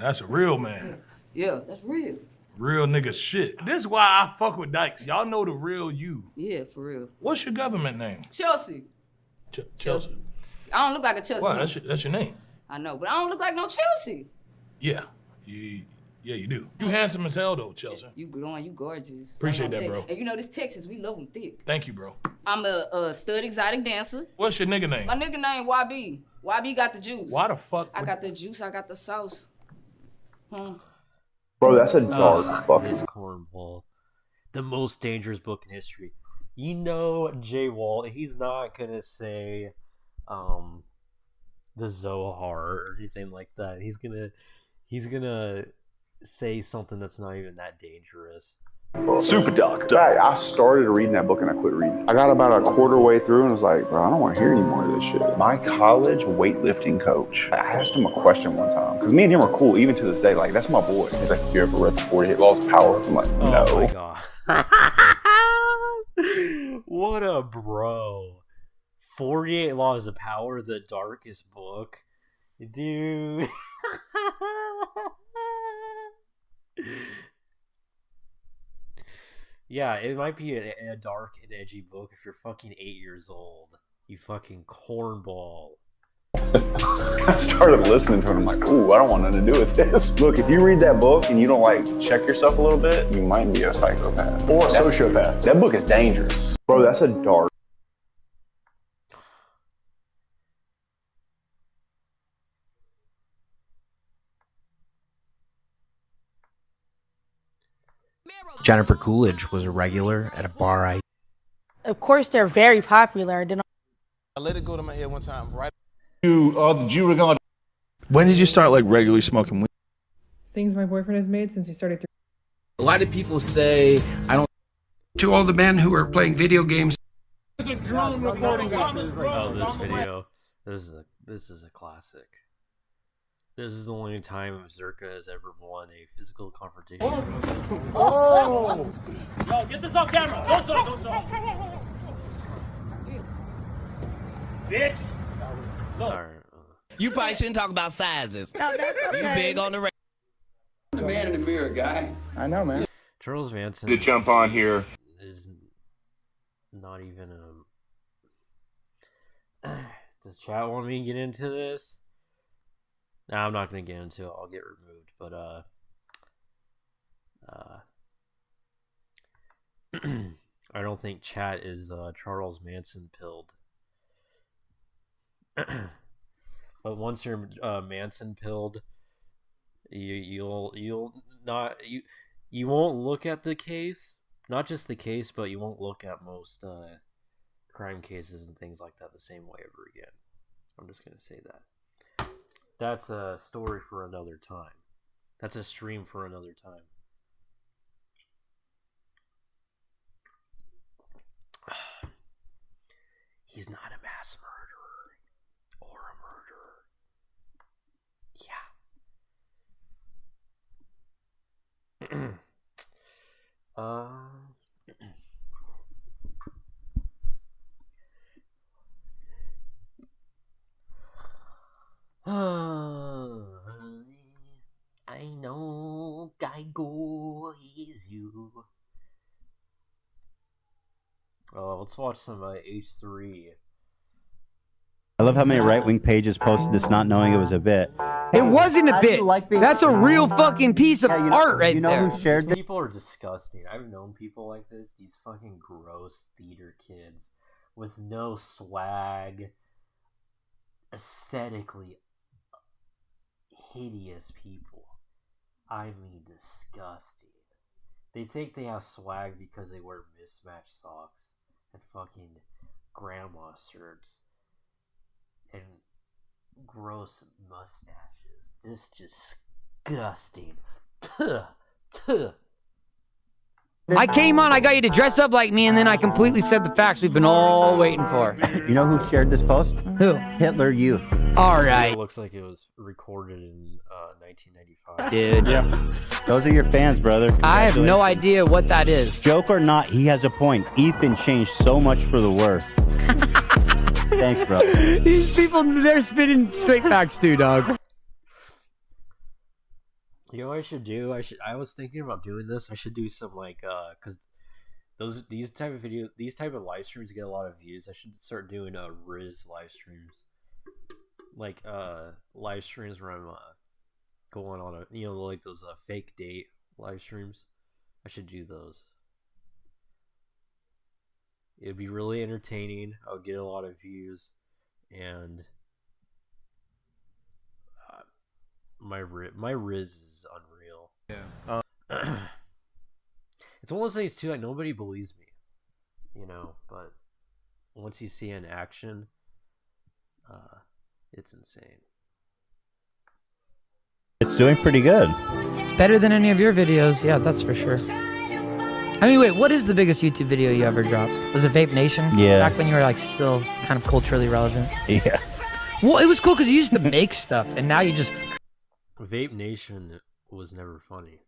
that's a real man. Yeah, that's real. Real nigga shit. This is why I fuck with Dykes. Y'all know the real you. Yeah, for real. What's your government name? Chelsea. Chelsea. I don't look like a Chelsea. Why? That's your name. I know, but I don't look like no Chelsea. Yeah. Yeah, you do. You handsome as hell though, Chelsea. You glowing, you gorgeous. Appreciate that, bro. And you know this Texas, we love them thick. Thank you, bro. I'm a stud exotic dancer. What's your nigga name? My nigga name YB. YB got the juice. Why the fuck? I got the juice, I got the sauce. Bro, that's a dark fucking... This cornball. The most dangerous book in history. You know Jay Walt, he's not gonna say the Zohar or anything like that. He's gonna say something that's not even that dangerous. Super dark. I started reading that book and I quit reading. I got about a quarter way through and was like, bro, I don't want to hear any more of this shit. My college weightlifting coach, I asked him a question one time, because me and him are cool, even to this day. Like, that's my boy. He's like, you ever read the 48 Laws of Power? I'm like, no. Oh my god. What a bro. 48 Laws of Power, the darkest book. Dude. Yeah, it might be a dark and edgy book if you're fucking 8 years old. You fucking cornball. I started listening to it. I'm like, ooh, I don't want nothing to do with this. Look, if you read that book and you don't like check yourself a little bit, you might be a psychopath or a sociopath. That book is dangerous. Bro, that's a dark. Jennifer Coolidge was a regular at a bar Of course, they're very popular. I let it go to my head one time, right? Do you regard? When did you start like regularly smoking weed? things my boyfriend has made since he started. A lot of people say I don't. To all the men who are playing video games. There's a drone recording us. Oh, this video. This is a classic. This is the only time Zerka has ever won a physical confrontation. Oh! Yo, get this off camera. Don't stop. Bitch. You probably shouldn't talk about sizes. No, that's okay. You big on the. The man in the mirror, guy. I know, man. Charles Manson. To jump on here. Is not even a. Does chat want me to get into this? No, I'm not gonna get into it. I'll get removed. But I don't think chat is Charles Manson pilled. But once you're Manson pilled, you won't look at the case, not just the case, but you won't look at most crime cases and things like that the same way ever again. I'm just gonna say that. That's a story for another time. That's a stream for another time. He's not a mass murderer or a murderer. Yeah. I know Geigo is you. Let's watch some H3. I love how many right-wing pages posted this not knowing it was a bit. It wasn't a bit. That's a real fucking piece of art right there. Who shared These people are disgusting. I've known people like this. These fucking gross theater kids with no swag, aesthetically hideous people. I mean, disgusting. They think they have swag because they wear mismatched socks and fucking grandma shirts and gross mustaches. Just disgusting. Tuh, tuh. I came on, I got you to dress up like me, and then I completely said the facts we've been all waiting for. You know who shared this post? Who? Hitler Youth. All right. It looks like it was recorded in 1995. Dude. Yeah. Those are your fans, brother. I have no idea what that is. Joke or not, he has a point. Ethan changed so much for the worse. Thanks, bro. These people, they're spitting straight facts too, dog. You know what I should do? I was thinking about doing this. I should do some cause these type of live streams get a lot of views. I should start doing Riz live streams. Like live streams where I'm going on like those fake date live streams. I should do those. It'd be really entertaining. I would get a lot of views, and my Riz is unreal. Yeah. It's one of those things too. Like, nobody believes me, but once you see it in action, it's insane. It's doing pretty good. It's better than any of your videos. Yeah, that's for sure. I mean, wait, what is the biggest YouTube video you ever dropped? Was it Vape Nation? Yeah. Back when you were still kind of culturally relevant. Yeah. Well, it was cool because you used to make stuff, and now you just Vape Nation was never funny.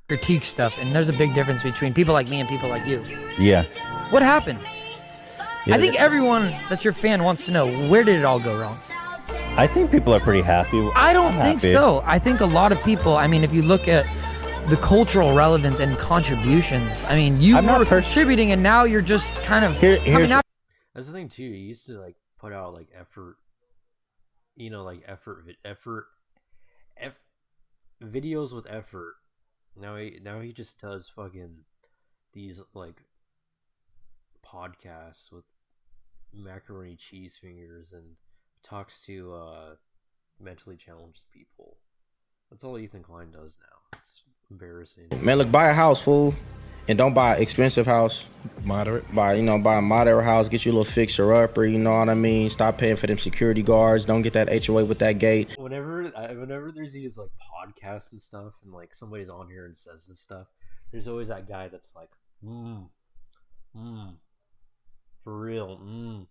Critique stuff, and there's a big difference between people like me and people like you. Yeah. What happened? Yeah, I think everyone that's your fan wants to know, where did it all go wrong? I think people are pretty happy. I don't think so. I think a lot of people, if you look at the cultural relevance and contributions, you were contributing, and now you're just kind of coming out. That's the thing too. He used to put out effort, videos with effort. Now he just does fucking these podcasts with macaroni cheese fingers and talks to mentally challenged people. That's all Ethan Klein does now. It's embarrassing. Man, look, buy a house, fool. And don't buy an expensive house. Moderate. Buy a moderate house. Get you a little fixer-upper, you know what I mean? Stop paying for them security guards. Don't get that HOA with that gate. Whenever there's these like podcasts and stuff, and like somebody's on here and says this stuff, there's always that guy that's like, for real,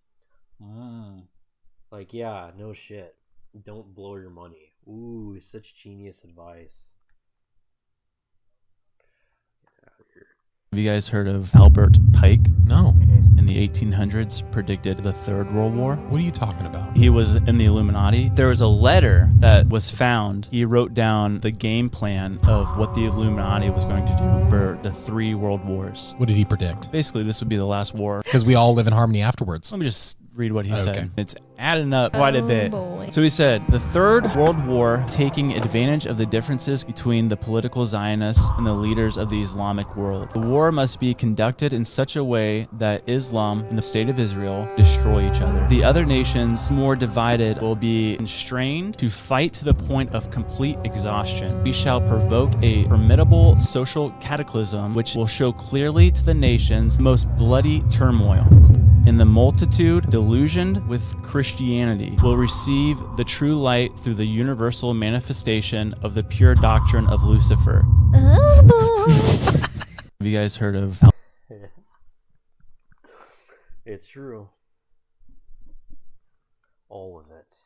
like, yeah, no shit. Don't blow your money. Ooh, such genius advice. Have you guys heard of Albert Pike? No. In the 1800s, predicted the Third World War. What are you talking about? He was in the Illuminati. There was a letter that was found. He wrote down the game plan of what the Illuminati was going to do for the 3 world wars. What did he predict? Basically, this would be the last war. Because we all live in harmony afterwards. Let me just read what he Okay. said. It's adding up quite a bit. boy. So he said, the Third World War, taking advantage of the differences between the political Zionists and the leaders of the Islamic world. The war must be conducted in such a way that Islam and the State of Israel destroy each other. The other nations, more divided, will be constrained to fight to the point of complete exhaustion. We shall provoke a formidable social cataclysm which will show clearly to the nations the most bloody turmoil. And the multitude, delusioned with Christianity, will receive the true light through the universal manifestation of the pure doctrine of Lucifer. Have you guys heard of... It's true. All of it.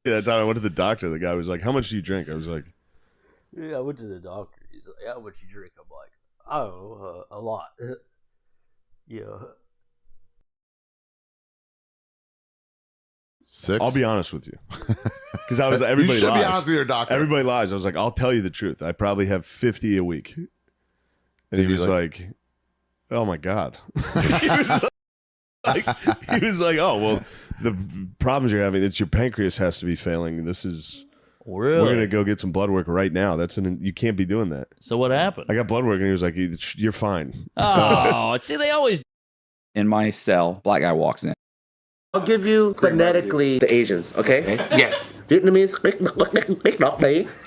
Yeah, that time I went to the doctor. The guy was like, "How much do you drink?" I was like, Yeah, I went to the doctor. He's like, "How much you drink?" I'm like, "Oh, a lot." Yeah. 6. I'll be honest with you, because I was. Everybody You should lies. be honest with your doctor. Everybody lies. I was like, "I'll tell you the truth. I probably have 50 a week," and he was like, "Oh my god." He was like, "Oh well, the problems you're having. It's your pancreas has to be failing. This is." Really? We're gonna go get some blood work right now. You can't be doing that. So what happened? I got blood work, and he was like, "You're fine." Oh, see, they always. In my cell, black guy walks in. I'll give you phonetically the Asians, okay? Yes. Vietnamese,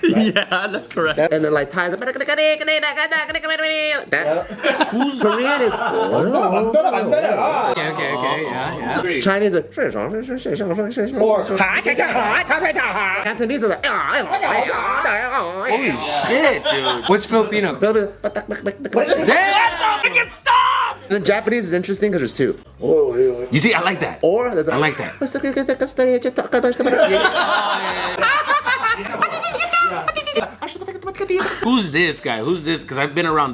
Yeah, that's correct. and then like Thais, that. Who's Korean is. Okay, yeah. Chinese is. Cantonese is like. Holy shit, dude. What's Filipino? Damn! Stop! And then Japanese is interesting because there's 2. You see, I like that. Or there's I like that. Who's this guy? Who's this? Because I've been around.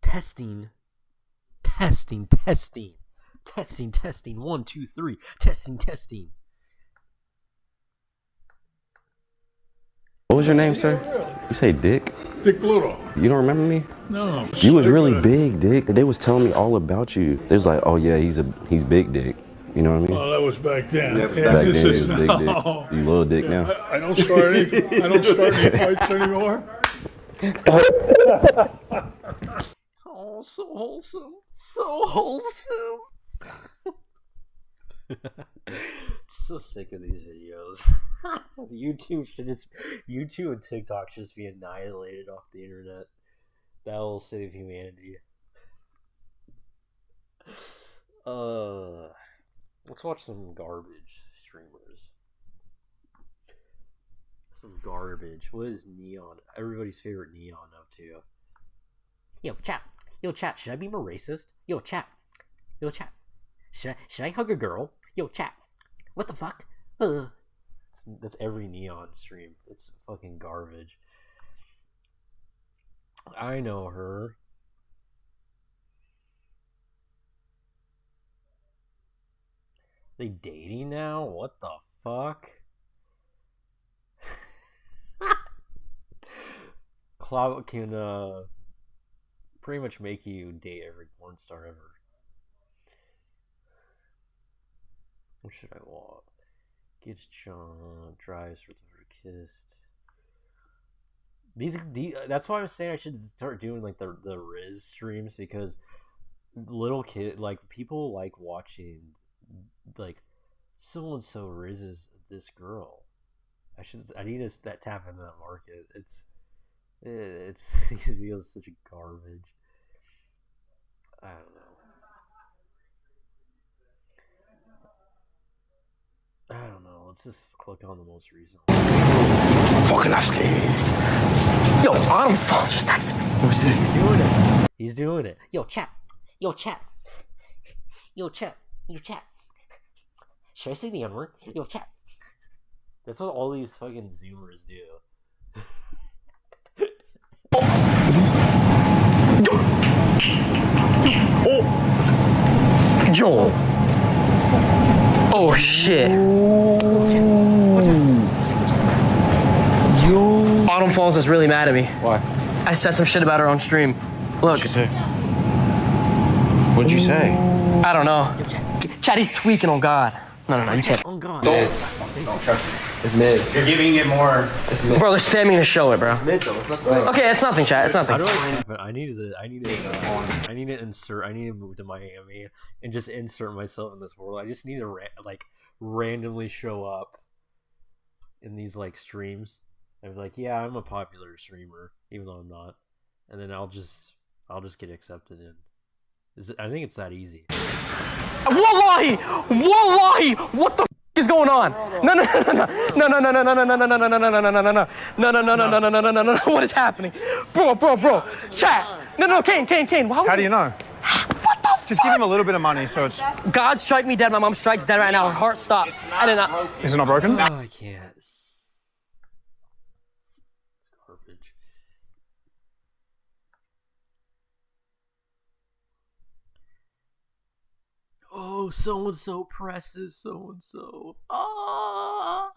Testing. 1, 2, 3. Testing. What was your name, sir? You say Dick? Dick Pluto. You don't remember me? No. You was really big, Dick. They was telling me all about you. They was like, oh yeah, he's big Dick. You know what I mean? Well, that was back then. Back this then, is he was big now. Dick. You little Dick now. I don't start any fights anymore. Oh, so wholesome. So sick of these videos. YouTube and TikTok should just be annihilated off the internet. That will save humanity. Let's watch some garbage streamers. Some garbage. What is Neon? Everybody's favorite Neon up to? Yo, chat. Should I be more racist? Yo, chat. Should I hug a girl? Yo, chat. What the fuck? That's every Neon stream. It's fucking garbage. I know her. They dating now? What the fuck? Clout can pretty much make you date every porn star ever. What should I want? Gets John, drives with her kissed. these that's why I was saying I should start doing like the Riz streams, because little kid, like, people like watching, like, so and so Riz's this girl. I need to tap into that market. These videos such a garbage. I don't know. Let's just click on the most recent. Yo, Autumn Falls just texted me. He's doing it. He's doing it. Yo, chat. Yo, chat. Yo, chat. Yo, chat. Should I say the N-word? Yo, chat. That's what all these fucking Zoomers do. Joel. Oh shit. Yo. Autumn Falls is really mad at me. Why? I said some shit about her on stream. Look. What'd you say? What'd you say? I don't know. Chat, he's tweaking on God. No, you can't. Oh God. Don't trust me. It's mid. You're giving it more. Bro, they're spamming to show it, bro. It's mid though. It's not Okay, it's nothing, chat. It's nothing. How do I need to move to Miami and just insert myself in this world. I just need to randomly show up in these like streams. I'd be like, yeah, I'm a popular streamer, even though I'm not, and then I'll just get accepted in. I think it's that easy. Wallahi! What the f is going on? No. What is happening? Bro. Chat. No, Kane. How do you know? What the Just give him a little bit of money so it's... God strike me dead. My mom strikes dead right now. Her heart stops. I did not... Is it not broken? Oh, I can't. It's garbage. Oh, so-and-so presses so-and-so. Ah.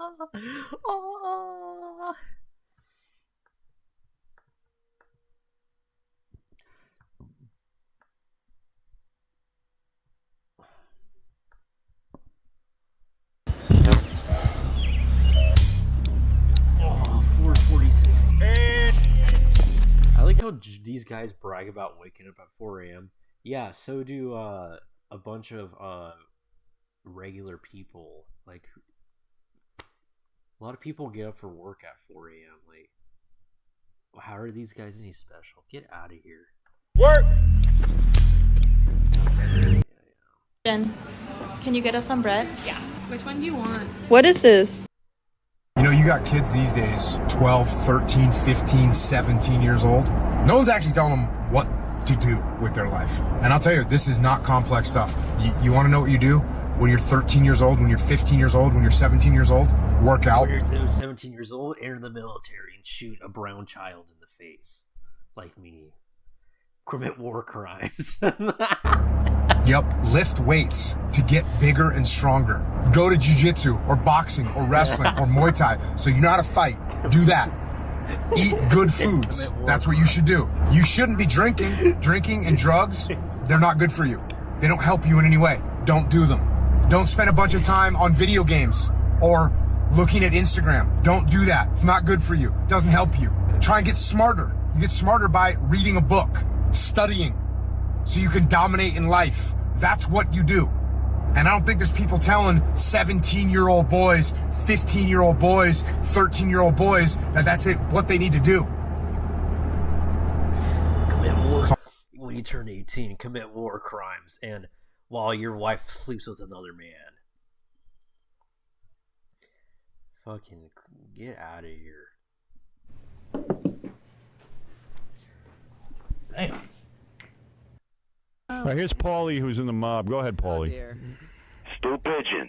Oh, 446. I like how these guys brag about waking up at 4 a.m. Yeah, so do a bunch of regular people. Like, a lot of people get up for work at 4 a.m. Like, how are these guys any special? Get out of here. Work! Jen, can you get us some bread? Yeah. Which one do you want? What is this? You know, you got kids these days, 12, 13, 15, 17 years old. No one's actually telling them what to do with their life. And I'll tell you, this is not complex stuff. You want to know what you do when you're 13 years old, when you're 15 years old, when you're 17 years old? Work out. When you're 17 years old, enter the military and shoot a brown child in the face. Like me. Commit war crimes. Yep, lift weights to get bigger and stronger. Go to jiu-jitsu or boxing or wrestling or Muay Thai so you know how to fight. Do that. Eat good foods. That's what you should do. You shouldn't be drinking. Drinking and drugs, they're not good for you. They don't help you in any way. Don't do them. Don't spend a bunch of time on video games or looking at Instagram. Don't do that. It's not good for you. It doesn't help you. Try and get smarter. You get smarter by reading a book, studying, so you can dominate in life. That's what you do. And I don't think there's people telling 17-year-old boys, 15-year-old boys, 13-year-old boys that that's it, what they need to do. Commit war. When you turn 18, commit war crimes, and while your wife sleeps with another man. Fucking get out of here. Damn. All right, here's Paulie, who's in the mob. Go ahead, Paulie. Stool pigeon.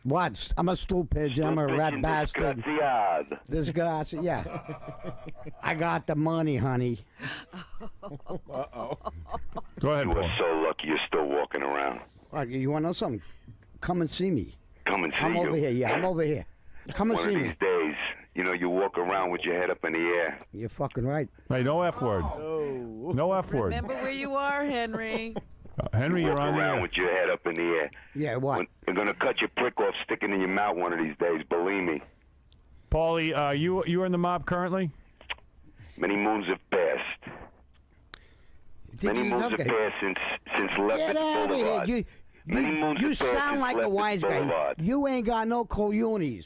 What? I'm a stool pigeon. I'm a rat bastard. Disgusting. Yeah. I got the money, honey. Uh-oh. Go ahead, You Paul. are so lucky you're still walking around. You want to know something? Come and see me. Come and see I'm you. over here. Yeah, I'm over here. Come and One see of me. these days, you know, you walk around with your head up in the air. You're fucking right. Hey, no F word. No F word. Remember where you are, Henry. Henry, you you're walk on around there. with your head up in the air. Yeah, what? They're gonna cut your prick off sticking in your mouth one of these days. Believe me. Paulie, you are in the mob currently? Many moons have passed. Many moons have passed since Leopard Get out of Boulevard. here. You sound like a wise guy. You ain't got no coyones.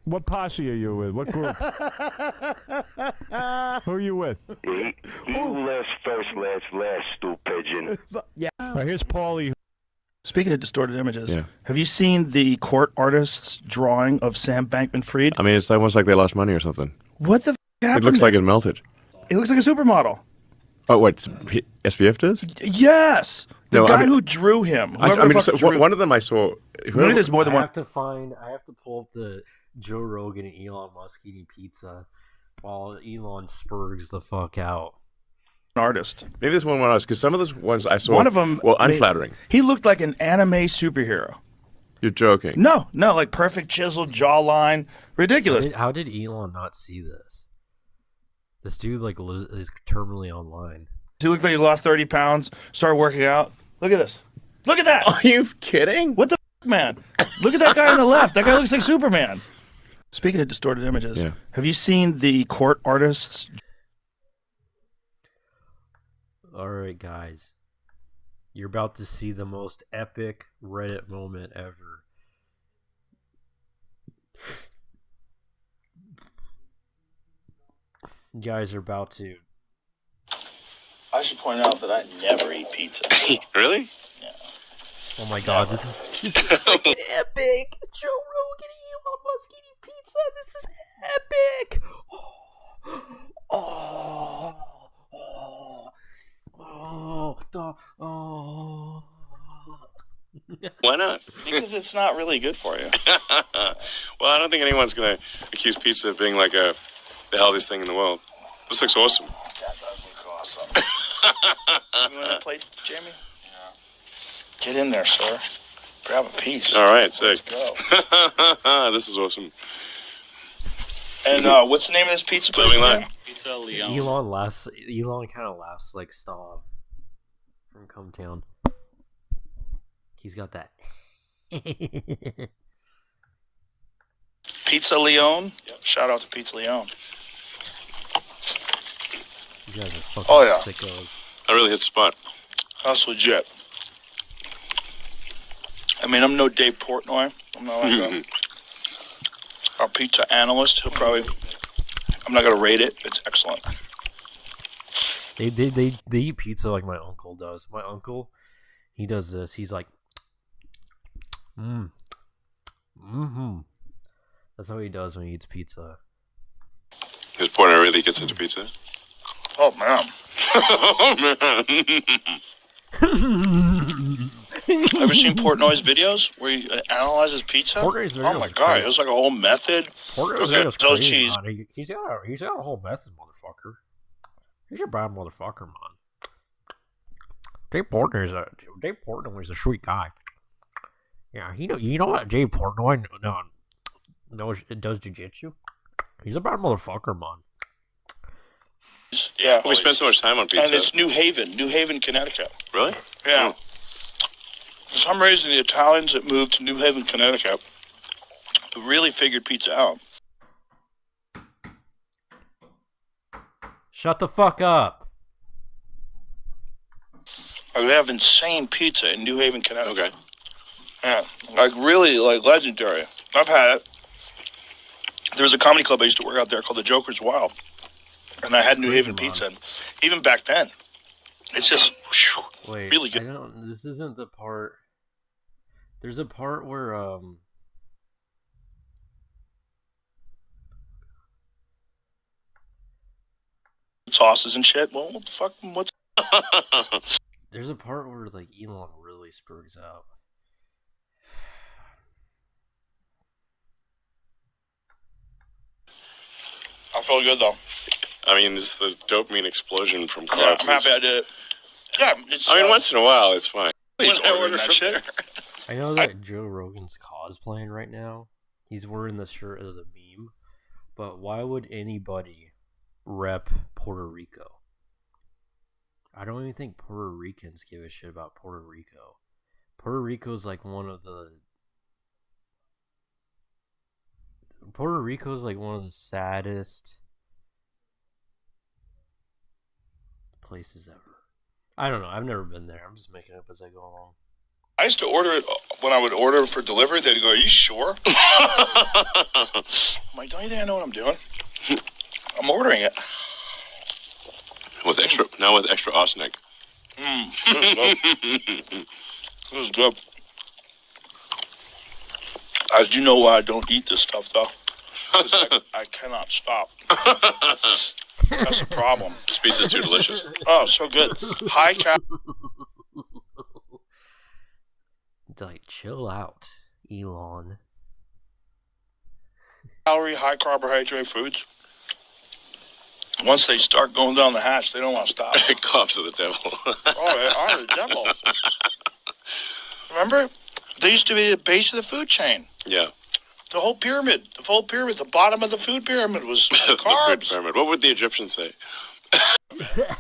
What posse are you with? What group? Who are you with? He who laughs first last, stool pigeon. Yeah. All right, here's Paulie. Speaking of distorted images, have you seen the court artist's drawing of Sam Bankman-Fried? I mean, it's almost like they lost money or something. What the happened? It looks like it melted. It looks like a supermodel. Oh, what? SBF does? Yes. The guy who drew him. One of them I saw. Maybe there's more than one. I have to pull up the Joe Rogan and Elon Musk eating pizza while Elon spurgs the fuck out. Artist. Maybe this one was because some of those ones I saw. One of them. Well, unflattering. He looked like an anime superhero. You're joking. No, like perfect chiseled jawline. Ridiculous. How did Elon not see this? This dude is terminally online. He looked like he lost 30 pounds, started working out. Look at this. Look at that. Are you kidding? What the man? Look at that guy on the left. That guy looks like Superman. Speaking of distorted images, have you seen the court artists? All right, guys. You're about to see the most epic Reddit moment ever. You guys are about to. I should point out that I never eat pizza. Really? Yeah. Oh my god, this is freaking epic! Joe Rogan and Elon Musk eating pizza. This is epic. Why not? Because it's not really good for you. Well, I don't think anyone's going to accuse pizza of being like the healthiest thing in the world. This looks awesome. That does look awesome. You want a plate, Jamie? Yeah. Get in there, sir. Grab a piece. All right, sick. Let's go. This is awesome. And what's the name of this pizza place again? Pizza Leon. Elon kind of laughs like Stav from Cumtown. He's got that. Pizza Leon. Yep. Shout out to Pizza Leon. You guys are fucking sickos. I really hit the spot. That's legit. I mean, I'm no Dave Portnoy. I'm not like our pizza analyst. He'll probably. I'm not gonna rate it. It's excellent. They eat pizza like my uncle does. My uncle, he does this. He's like, That's how he does when he eats pizza. His partner really gets into pizza. Oh man. Oh man. Ever seen Portnoy's videos where he analyzes pizza? Portnoy's videos Oh my god, it was like a whole method. Portnoy's Okay, videos those crazy, cheese. man. He's got a whole method, motherfucker. He's a bad motherfucker, man. Dave Portnoy's a sweet guy. Yeah, you know what Dave Portnoy does jujitsu. He's a bad motherfucker, man. Yeah. We spend so much time on pizza. And it's New Haven, Connecticut. Really? Yeah. For some reason, the Italians that moved to New Haven, Connecticut, really figured pizza out. Shut the fuck up. Like, they have insane pizza in New Haven, Connecticut. Okay. Yeah. Like, really, like, legendary. I've had it. There was a comedy club I used to work out there called the Joker's Wild. And I had New Haven pizza. And even back then, it's just Wait, really good. This isn't the part. There's a part where sauces and shit. Well, what the fuck? What's there's a part where like Elon really spurgs out. I feel good though. I mean, it's the dopamine explosion from carbs. Yeah, I'm happy I did it. Yeah, it's. I mean, once in a while, it's fine. Please order that shit. I know that Joe Rogan's cosplaying right now. He's wearing the shirt as a meme. But why would anybody rep Puerto Rico? I don't even think Puerto Ricans give a shit about Puerto Rico. Puerto Rico's like one of the saddest places ever. I don't know. I've never been there. I'm just making it up as I go along. I used to order it when I would order for delivery. They'd go, "Are you sure?" I'm like, "Don't you think I know what I'm doing?" I'm ordering it with extra arsenic. This is good. I do know why I don't eat this stuff though. I cannot stop. That's the problem. This pizza's too delicious. Oh, so good. High Like, chill out, Elon. calorie, high carbohydrate foods. Once they start going down the hatch, they don't want to stop. Cops of the devil. Oh, they are the devil. Remember? They used to be the base of the food chain. Yeah. The whole pyramid. The bottom of the food pyramid was The food carbs. pyramid. What would the Egyptians say?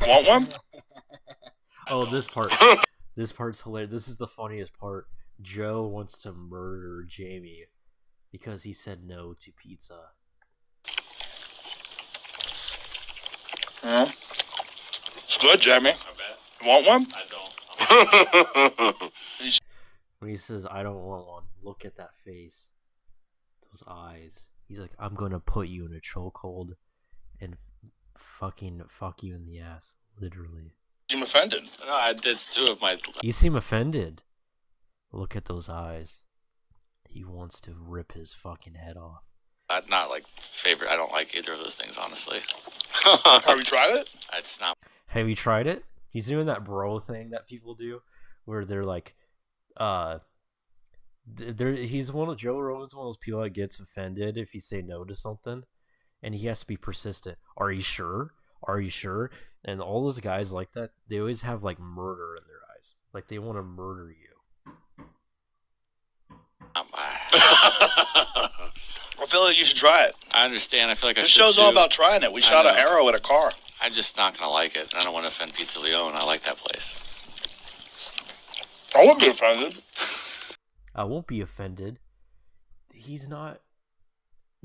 Want one? Oh, this part's hilarious. This is the funniest part. Joe wants to murder Jamie because he said no to pizza. It's good, Jamie. You want one? I don't. When he says, "I don't want one," look at that face. Those eyes. He's like, "I'm gonna put you in a chokehold and fucking fuck you in the ass." Literally. I'm offended. No, that's two of my... You seem offended. Look at those eyes. He wants to rip his fucking head off. not like favorite. I don't like either of those things, honestly. Have you tried it? It's not. Have you tried it? He's doing that bro thing that people do, where they're like, he's Joe Rogan's one of those people that gets offended if you say no to something, and he has to be persistent. Are you sure? Are you sure? And all those guys like that, they always have like murder in their eyes, like they want to murder you. I feel like you should try it. I understand. I feel like I This should show's too. all about trying it. We shot an arrow at a car. I'm just not gonna like it. I don't want to offend Pizza Leone. I like that place. I wouldn't be offended. I won't be offended. He's not.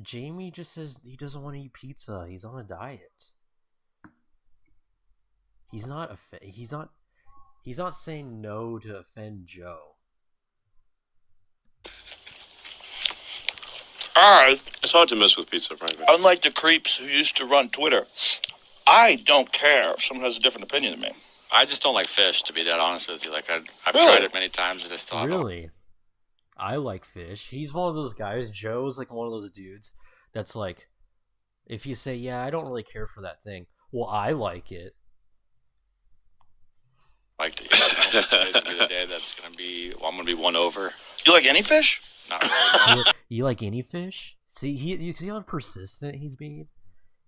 Jamie just says he doesn't want to eat pizza. He's on a diet. He's not. He's not saying no to offend Joe. It's hard to mess with pizza, frankly. Unlike the creeps who used to run Twitter, I don't care if someone has a different opinion than me. I just don't like fish, to be dead honest with you. Like I've Really? tried it many times, and I still haven't. Really? I like fish. He's one of those guys. Joe's like one of those dudes that's like, if you say, "Yeah, I don't really care for that thing," well, I like it. Like today's gonna be the day that's gonna be. Well, I'm gonna be won over. You like any fish? Not really. You like any fish? See, you see how persistent he's being?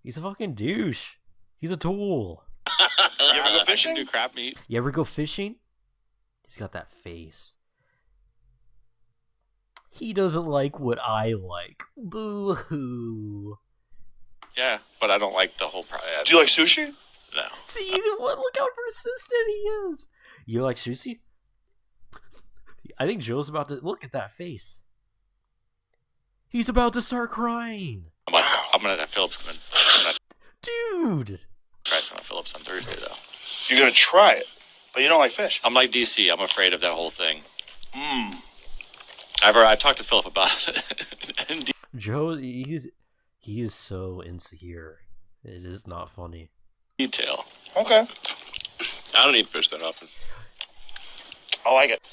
He's a fucking douche. He's a tool. You ever go I fishing? can do crab meat. You ever go fishing? He's got that face. He doesn't like what I like. Boo hoo. Yeah, but I don't like the whole. Do you like sushi? No. See, look how persistent he is. You like sushi? I think Joe's about to look at that face. He's about to start crying. I'm gonna. Phillips gonna. Dude. Try some of Phillips on Thursday though. You're gonna try it, but you don't like fish. I'm like DC. I'm afraid of that whole thing. I talked to Philip about it. Joe, he is so insecure. It is not funny. Detail. Okay. I don't eat fish that often. I like it.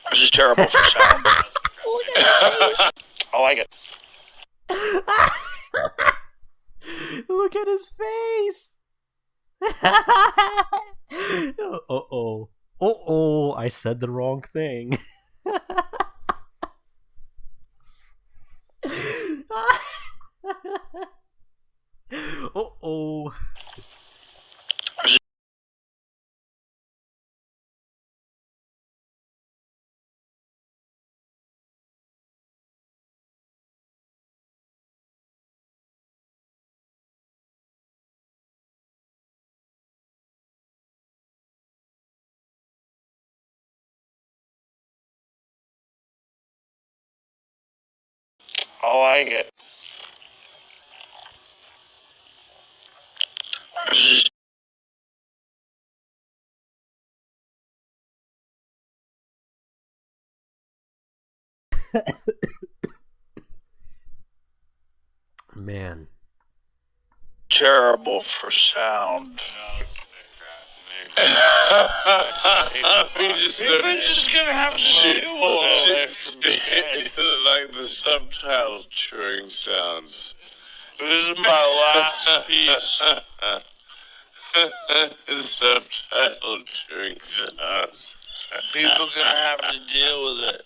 This is terrible for sound. I like it. Look at his face. Uh-oh. Uh-oh, I said the wrong thing. Uh-oh. I like it. This is Man. Terrible for sound. We're just gonna have to deal with it. It's like the subtitle chewing sounds. This is my last piece. Subtitle chewing sounds. People gonna have to deal with it.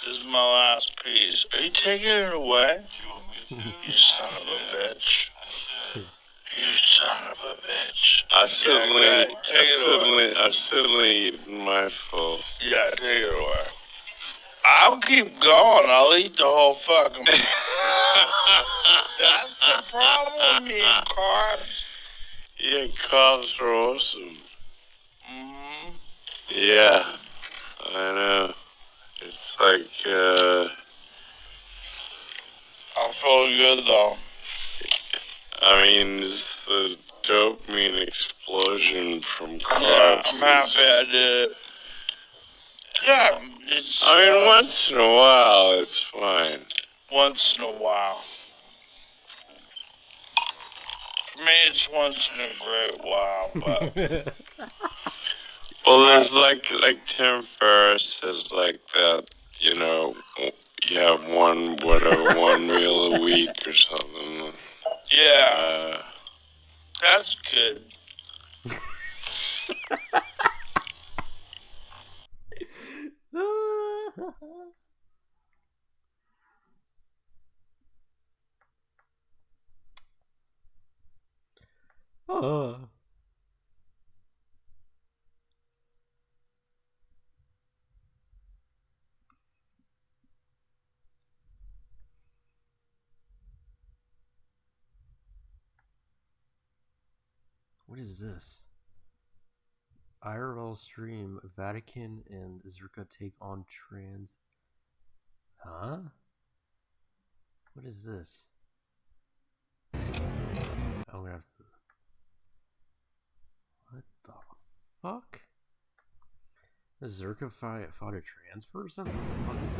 This is my last piece. Are you taking it away? You son of a bitch. You son of a bitch. I've certainly eaten my full. Yeah, take it away. I'll keep going. I'll eat the whole fucking. That's the problem with me and carbs. Yeah, carbs are awesome. Mm-hmm. Yeah, I know. It's like, I feel good though. I mean, it's the dopamine explosion from carbs. Yeah, I'm happy I did. Yeah, it's. I mean, once in a while, it's fine. Once in a while. For me, it's once in a great while, but. Well, there's like Tim Ferriss says like that, you know, you have one meal a week or something. Yeah. That's good. What is this? IRL stream, Vatican and Zerka take on trans. Huh? What is this? I'm gonna have to. What the fuck? Does Zerka fought a trans person? What the fuck is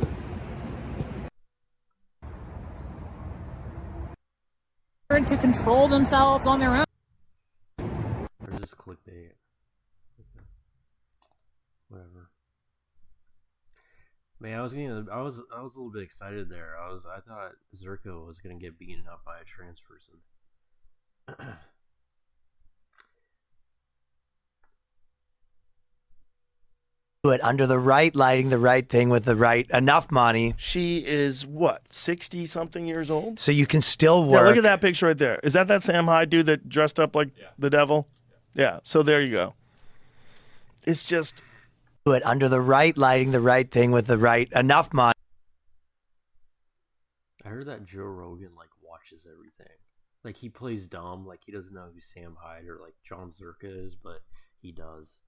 this? To control themselves on their own. Or is this clickbait? Okay. Whatever. Man, I was a little bit excited there. I thought Zerko was gonna get beaten up by a trans person. Do it under the right lighting, the right thing with the right enough money. She is what, 60 something years old? So you can still work. Yeah, look at that picture right there. Is that Sam Hyde dude that dressed up like the devil? Yeah. So there you go. It's just. Do it under the right lighting, the right thing with the right enough money. I heard that Joe Rogan like watches everything. Like he plays dumb, like he doesn't know who Sam Hyde or like John Zerka is, but he does.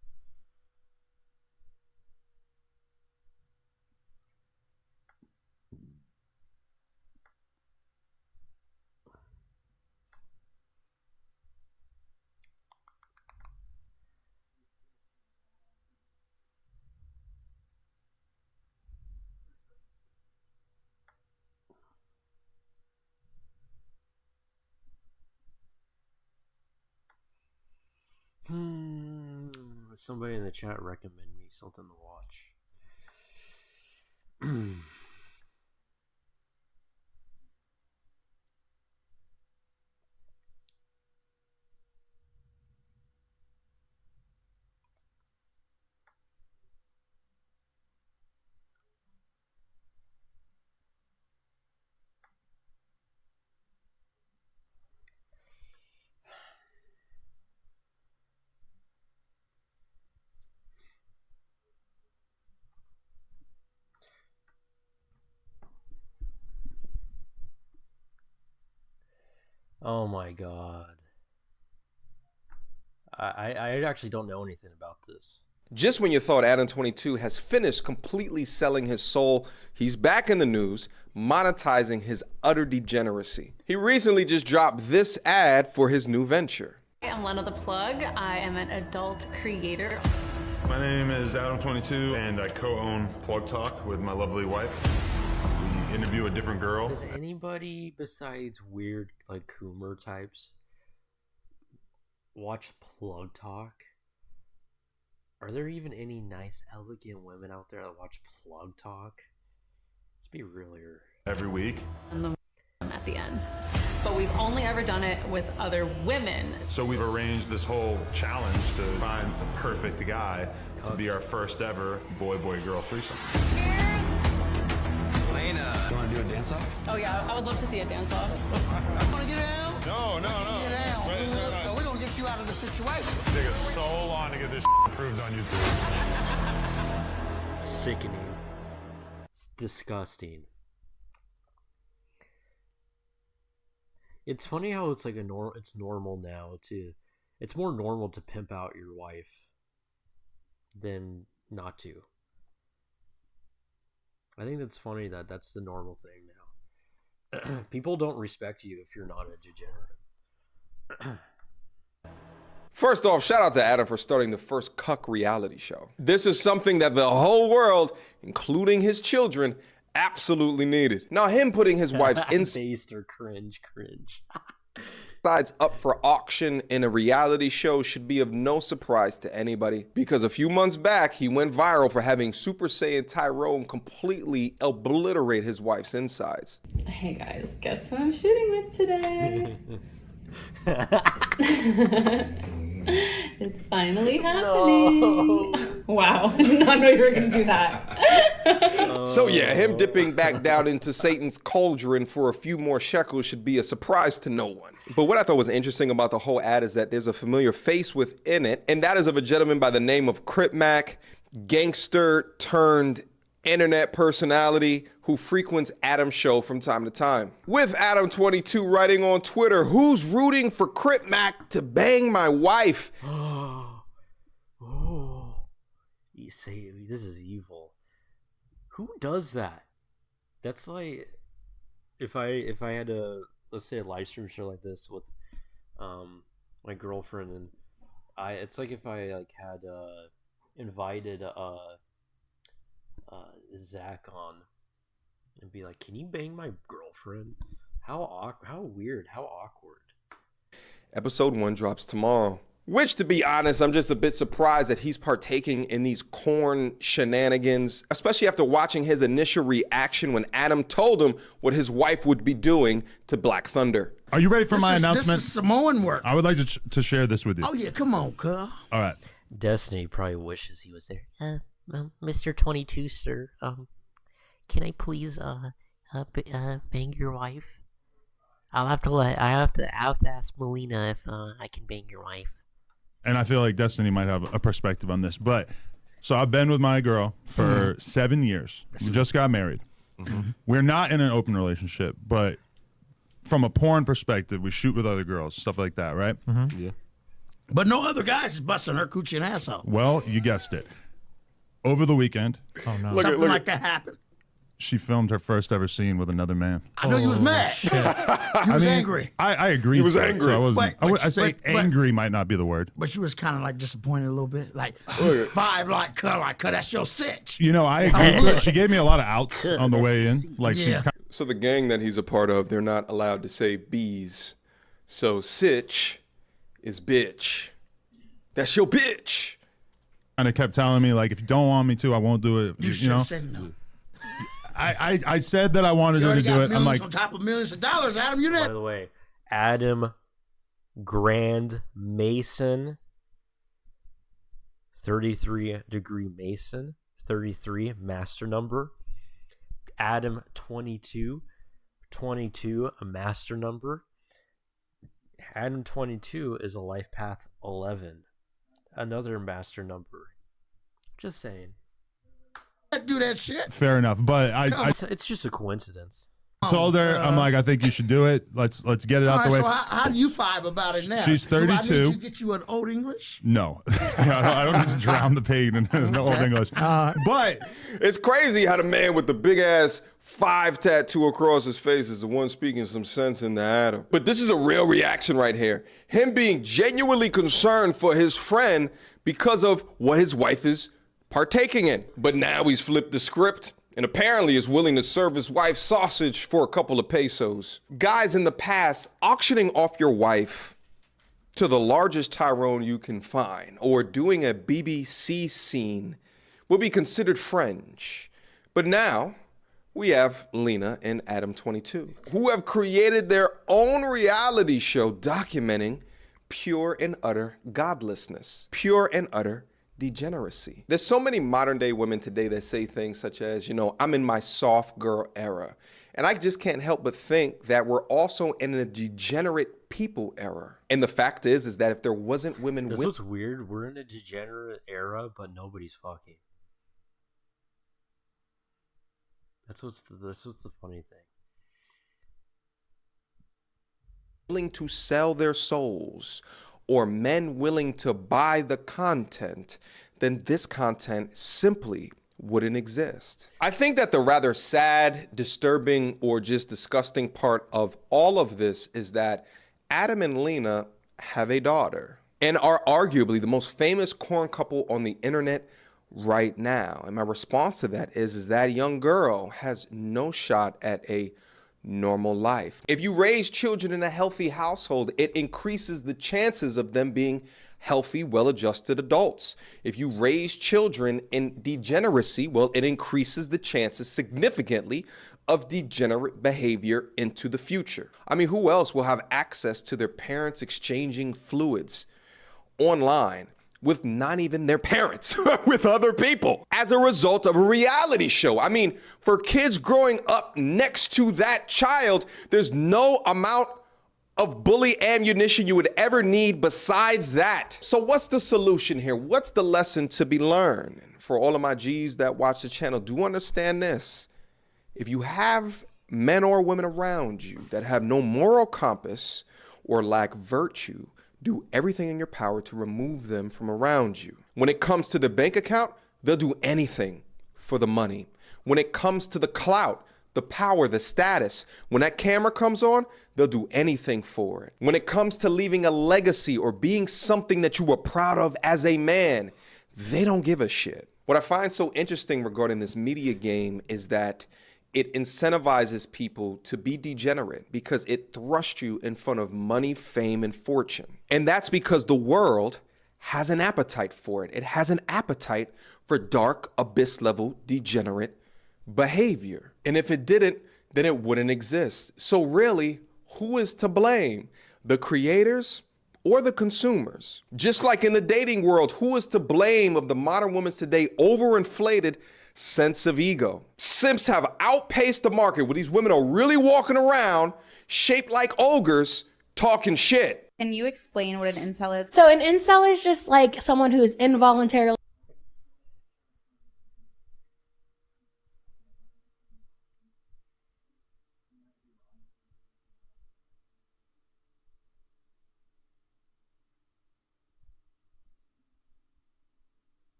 Somebody in the chat recommend me something to watch. Oh my god. I actually don't know anything about this. Just when you thought Adam22 has finished completely selling his soul, he's back in the news, monetizing his utter degeneracy. He recently just dropped this ad for his new venture. I'm Lena the Plug. I am an adult creator. My name is Adam22, and I co-own Plug Talk with my lovely wife. interview a different girl. Does anybody besides weird like Coomer types watch Plug Talk? Are there even any nice, elegant women out there that watch Plug Talk? Let's be realer. Every week. And the at the end. But we've only ever done it with other women. So we've arranged this whole challenge to find the perfect guy to be our first ever boy-boy-girl threesome. Elena. You want to do a dance-off? Oh yeah, I would love to see a dance-off. Want to get down? No. Get down. So we're going to get you out of the situation. Take us so long to get this approved on YouTube. Sickening. It's disgusting. It's funny how it's like it's normal now to, it's more normal to pimp out your wife than not to. I think that's funny that that's the normal thing now. People don't respect you if you're not a degenerate. First off, shout out to Adam for starting the first cuck reality show. This is something that the whole world, including his children, absolutely needed. Now, him putting his wife's Based or cringe. insides up for auction in a reality show should be of no surprise to anybody, because a few months back, he went viral for having Super Saiyan Tyrone completely obliterate his wife's insides. Hey guys, guess who I'm shooting with today? It's finally happening. No. Wow, I did not know you were going to do that. So yeah, him dipping back down into Satan's cauldron for a few more shekels should be a surprise to no one. But what I thought was interesting about the whole ad is that there's a familiar face within it, and that is of a gentleman by the name of Crip Mac, gangster turned internet personality who frequents Adam's show from time to time. With Adam22 writing on Twitter, "Who's rooting for Crip Mac to bang my wife?" You say this is evil. Who does that? That's like if I had a, let's say, a live stream show like this with my girlfriend, and it's like if I like had invited Zach on and be like, "Can you bang my girlfriend?" How weird, how awkward. Episode 1 drops tomorrow. Which, to be honest, I'm just a bit surprised that he's partaking in these corn shenanigans, especially after watching his initial reaction when Adam told him what his wife would be doing to Black Thunder. Are you ready for my announcement? This is Samoan work. I would like to share this with you. Oh yeah, come on, cuz. All right. Destiny probably wishes he was there. Mr. 22, sir, can I please bang your wife? I have to ask Melina if I can bang your wife. And I feel like Destiny might have a perspective on this, but so I've been with my girl for 7 years. We just got married. We're not in an open relationship, but from a porn perspective, we shoot with other girls, stuff like that, right? Yeah. But no other guys is busting her coochie and ass out. Well, you guessed it. Over the weekend, Something like that happened. she filmed her first ever scene with another man. I know you was mad. You was angry. I agree. He was to it, angry. So I wasn't. But- I say but- angry might not be the word. But you was kind of like disappointed a little bit. Like, five like, cut, that's your sitch. You know, I agree. She gave me a lot of outs on the way in. Like Yeah. So the gang that he's a part of, they're not allowed to say bees. So sitch is bitch. That's your bitch. And it kept telling me, like, if you don't want me to, I won't do it. You should know? have said no. I said that I wanted You her to already do got it. I'm millions like, on top of millions of dollars, Adam. You By didn't. the way, Adam Grand Mason, 33 degree Mason, 33 master number. Adam 22, a master number. Adam 22 is a life path 11, another master number. Just saying. Do that shit. fair enough. But It's just a coincidence. told her, I'm like, I think you should do it. Let's get it All out right, the way. so how do you five about it now? She's Do I need 32. to get you an old English? No, I don't need to drown the pain in the old English. But it's crazy how the man with the big ass 5 tattoo across his face is the one speaking some sense into Adam. But this is a real reaction right here. Him being genuinely concerned for his friend because of what his wife is partaking in. But now he's flipped the script and apparently is willing to serve his wife sausage for a couple of pesos. Guys, in the past, auctioning off your wife to the largest Tyrone you can find or doing a BBC scene would be considered fringe. But now we have Lena and Adam 22, who have created their own reality show documenting pure and utter godlessness, pure and utter degeneracy. There's so many modern day women today that say things such as, you know, I'm in my soft girl era. And I just can't help but think that we're also in a degenerate people era. And the fact is that if there wasn't women... This was weird. We're in a degenerate era, but nobody's fucking. That's what's the funny thing. Willing to sell their souls, or men willing to buy the content, then this content simply wouldn't exist. I think that the rather sad, disturbing, or just disgusting part of all of this is that Adam and Lena have a daughter and are arguably the most famous corn couple on the internet right now. And my response to that is that young girl has no shot at a normal life. If you raise children in a healthy household, it increases the chances of them being healthy, well-adjusted adults. If you raise children in degeneracy, well, it increases the chances significantly of degenerate behavior into the future. I mean, who else will have access to their parents exchanging fluids online with not even their parents, with other people, as a result of a reality show? I mean, for kids growing up next to that child, there's no amount of bully ammunition you would ever need besides that. So what's the solution here? What's the lesson to be learned? For all of my G's that watch the channel, do understand this. If you have men or women around you that have no moral compass or lack virtue, do everything in your power to remove them from around you. When it comes to the bank account, they'll do anything for the money. When it comes to the clout, the power, the status, when that camera comes on, they'll do anything for it. When it comes to leaving a legacy or being something that you were proud of as a man, they don't give a shit. What I find so interesting regarding this media game is that it incentivizes people to be degenerate because it thrusts you in front of money, fame, and fortune. And that's because the world has an appetite for it. It has an appetite for dark, abyss-level, degenerate behavior. And if it didn't, then it wouldn't exist. So really, who is to blame? The creators or the consumers? Just like in the dating world, who is to blame of the modern woman's today overinflated sense of ego? Simps have outpaced the market where these women are really walking around shaped like ogres talking shit. Can you explain what an incel is? So an incel is just like someone who is involuntarily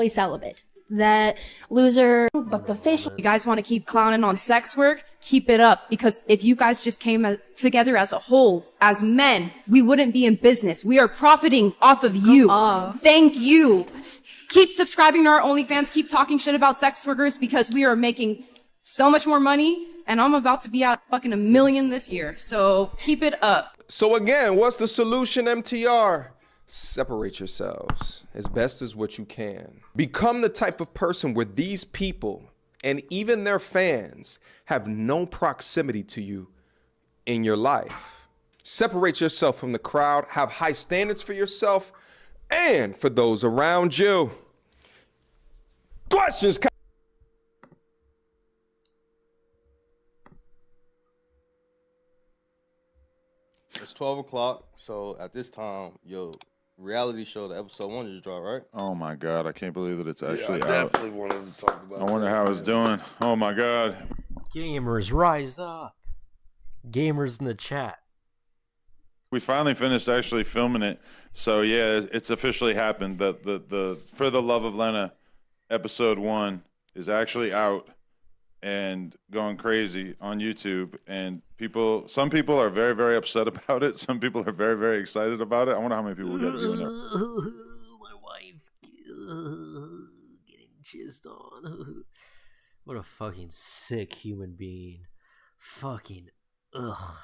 celibate. That loser, but the facial. You guys want to keep clowning on sex work? Keep it up. Because if you guys just came together as a whole, as men, we wouldn't be in business. We are profiting off of you. Thank you. Keep subscribing to our OnlyFans. Keep talking shit about sex workers because we are making so much more money. And I'm about to be out fucking $1 million this year. So keep it up. So again, what's the solution, MTR? Separate yourselves as best as what you can. Become the type of person where these people and even their fans have no proximity to you in your life. Separate yourself from the crowd, have high standards for yourself and for those around you. Questions? It's 12 o'clock, so at this time, your reality show, the episode 1 just dropped, right? Oh my god, I can't believe that it's actually I out. definitely wanted to talk about I wonder how it's doing. Oh my god. Gamers, rise up. Gamers in the chat. We finally finished actually filming it. So yeah, it's officially happened. The For the Love of Lena episode 1 is actually out and going crazy on YouTube, and some people are very, very upset about it. Some people are very, very excited about it. I wonder how many people we got viewing there. My wife getting jizzed on. What a fucking sick human being. Fucking ugh.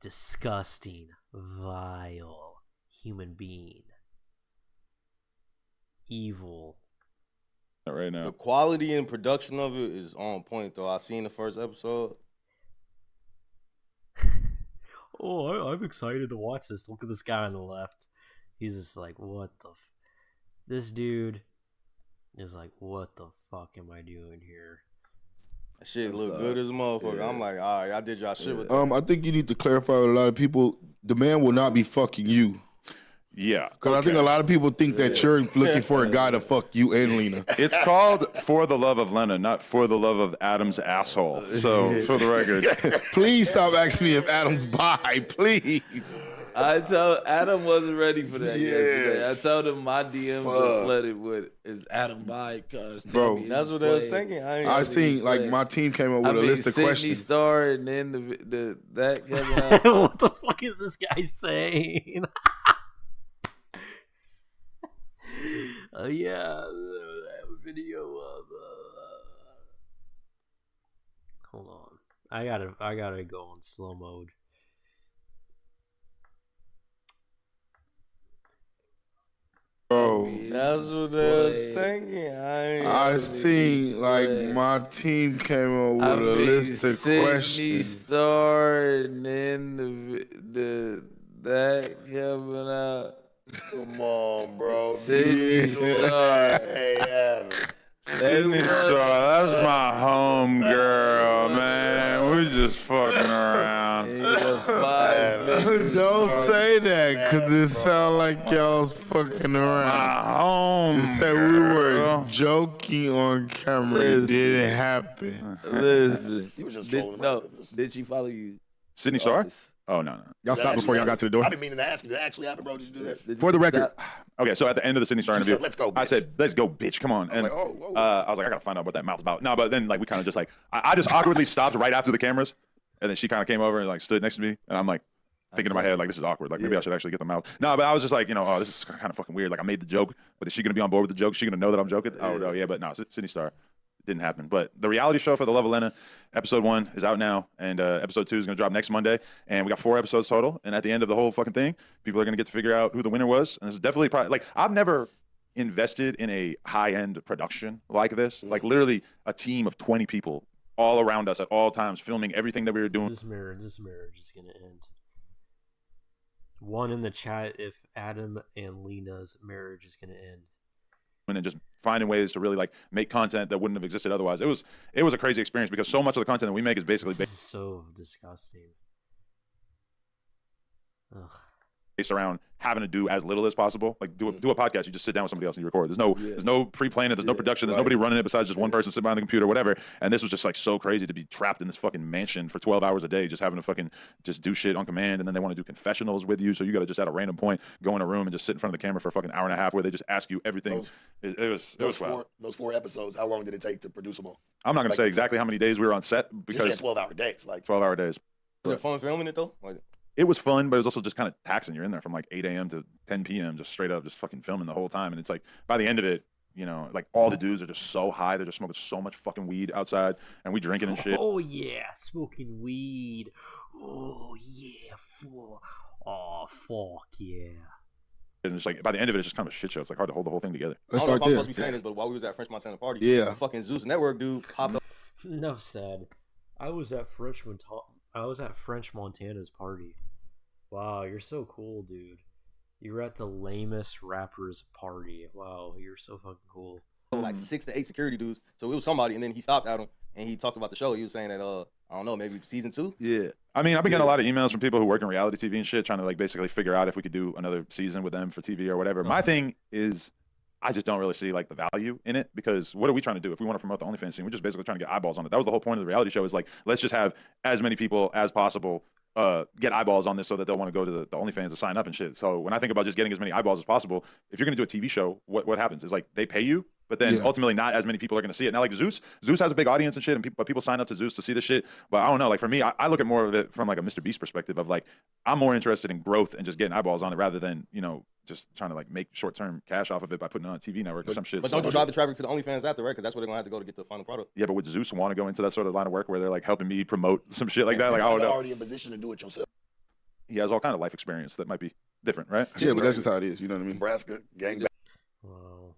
Disgusting, vile human being. Evil. Right now. The quality and production of it is on point, though. I seen the first episode. Oh, I'm excited to watch this. Look at this guy on the left. He's just like, what the this dude is like, what the fuck am I doing here? That shit look good as a motherfucker. Yeah. I'm like, all right, I did y'all shit with that. I think you need to clarify with a lot of people. The man will not be fucking you. Yeah. Because I think a lot of people think that you're looking for a guy to fuck you and Lena. It's called For the Love of Lena, not For the Love of Adam's Asshole. So, for the record. Please stop asking me if Adam's bi, please. I told Adam wasn't ready for that yesterday. I told him my DMs were flooded with is Adam bi? Cause bro, that's what I was thinking. I seen like my team came up with a list of Sydney questions. Star and then that coming out. What the fuck is this guy saying? Yeah, that video of. Hold on, I gotta go on slow mode. Bro, that's what I was thinking. I seen like my team came up with a list of questions. Star and then that coming out. Come on, bro. Sydney Star. Hey, Adam. Sydney Star, that's my home girl, man. We just fucking around. Don't say that, cause it sound like y'all's fucking around. My home Just say we were joking on camera. It didn't happen. Listen, He was just trolling. Did she follow you? Sydney Star? Oh, no. Y'all stopped before y'all got to the door. I've been meaning to ask you. Did that actually happen, bro? Did you do that? For the record. Okay, so at the end of the Sydney Star interview, said, "Let's go, bitch." I said, let's go, bitch, come on. And like, oh, whoa. I was like, I gotta find out what that mouth's about. No, but then like we kind of just like, I just awkwardly stopped right after the cameras, and then she kind of came over and like stood next to me, and I'm like, thinking in my head, like, this is awkward. Like, maybe I should actually get the mouth. No, but I was just like, oh, this is kind of fucking weird. Like, I made the joke, but is she gonna be on board with the joke? Is she gonna know that I'm joking? Oh, no, yeah, but no, Sydney Star. Didn't happen. But the reality show For the Love of Lena, episode 1 is out now, and episode 2 is going to drop next Monday, and we got 4 episodes total, and at the end of the whole fucking thing, people are going to get to figure out who the winner was, and this is definitely probably, like, I've never invested in a high-end production like this, like literally a team of 20 people all around us at all times filming everything that we were doing. This marriage is going to end. One in the chat if Adam and Lena's marriage is going to end. And just finding ways to really like make content that wouldn't have existed otherwise. It was a crazy experience because so much of the content that we make is basically so disgusting. Ugh. Based around having to do as little as possible. Like do a podcast, you just sit down with somebody else and you record. There's no pre-planning, there's no production, there's nobody running it besides just one person sitting behind the computer, whatever. And this was just like so crazy to be trapped in this fucking mansion for 12 hours a day, just having to fucking just do shit on command. And then they want to do confessionals with you, so you got to just at a random point go in a room and just sit in front of the camera for a fucking hour and a half where they just ask you everything. It was wild. Those 4 episodes, how long did it take to produce them all? I'm not going to say exactly how many days we were on set because 12-hour days, like 12-hour days. Was it fun filming it though? Like, it was fun, but it was also just kind of taxing. You're in there from like 8 a.m. to 10 p.m. just straight up, just fucking filming the whole time. And it's like, by the end of it, like all the dudes are just so high. They're just smoking so much fucking weed outside, and we drinking and shit. Oh, yeah, smoking weed. Oh, yeah. Oh, fuck, yeah. And it's like, by the end of it, it's just kind of a shit show. It's like hard to hold the whole thing together. I don't know if I'm supposed to be saying this, but while we was at French Montana party, the fucking Zeus Network dude popped up. Enough said. I was at French Montana's party. Wow, you're so cool, dude. You were at the lamest rapper's party. Wow, you're so fucking cool. Like 6 to 8 security dudes. So it was somebody, and then he stopped at him, and he talked about the show. He was saying that I don't know, maybe season 2. Yeah. I mean, I've been getting a lot of emails from people who work in reality TV and shit, trying to like basically figure out if we could do another season with them for TV or whatever. My thing is, I just don't really see like the value in it, because what are we trying to do if we want to promote the OnlyFans scene? We're just basically trying to get eyeballs on it. That was the whole point of the reality show, is like, let's just have as many people as possible get eyeballs on this so that they'll want to go to the OnlyFans to sign up and shit. So when I think about just getting as many eyeballs as possible, if you're going to do a TV show, what happens is like they pay you, but then ultimately not as many people are going to see it. Now like Zeus has a big audience and shit, and people sign up to Zeus to see this shit. But I don't know, like for me, I look at more of it from like a Mr. Beast perspective of like, I'm more interested in growth and just getting eyeballs on it rather than, you know, just trying to like make short-term cash off of it by putting it on a TV network or some shit. But don't you drive the traffic to the OnlyFans after, right? Because that's where they're gonna have to go to get the final product. Yeah, but would Zeus want to go into that sort of line of work where they're like helping me promote some shit like that? Like I don't know. Already in position to do it yourself. He has all kind of life experience that might be different, right? Yeah, but that's just how it is. You know what I mean? Nebraska gang. Wow.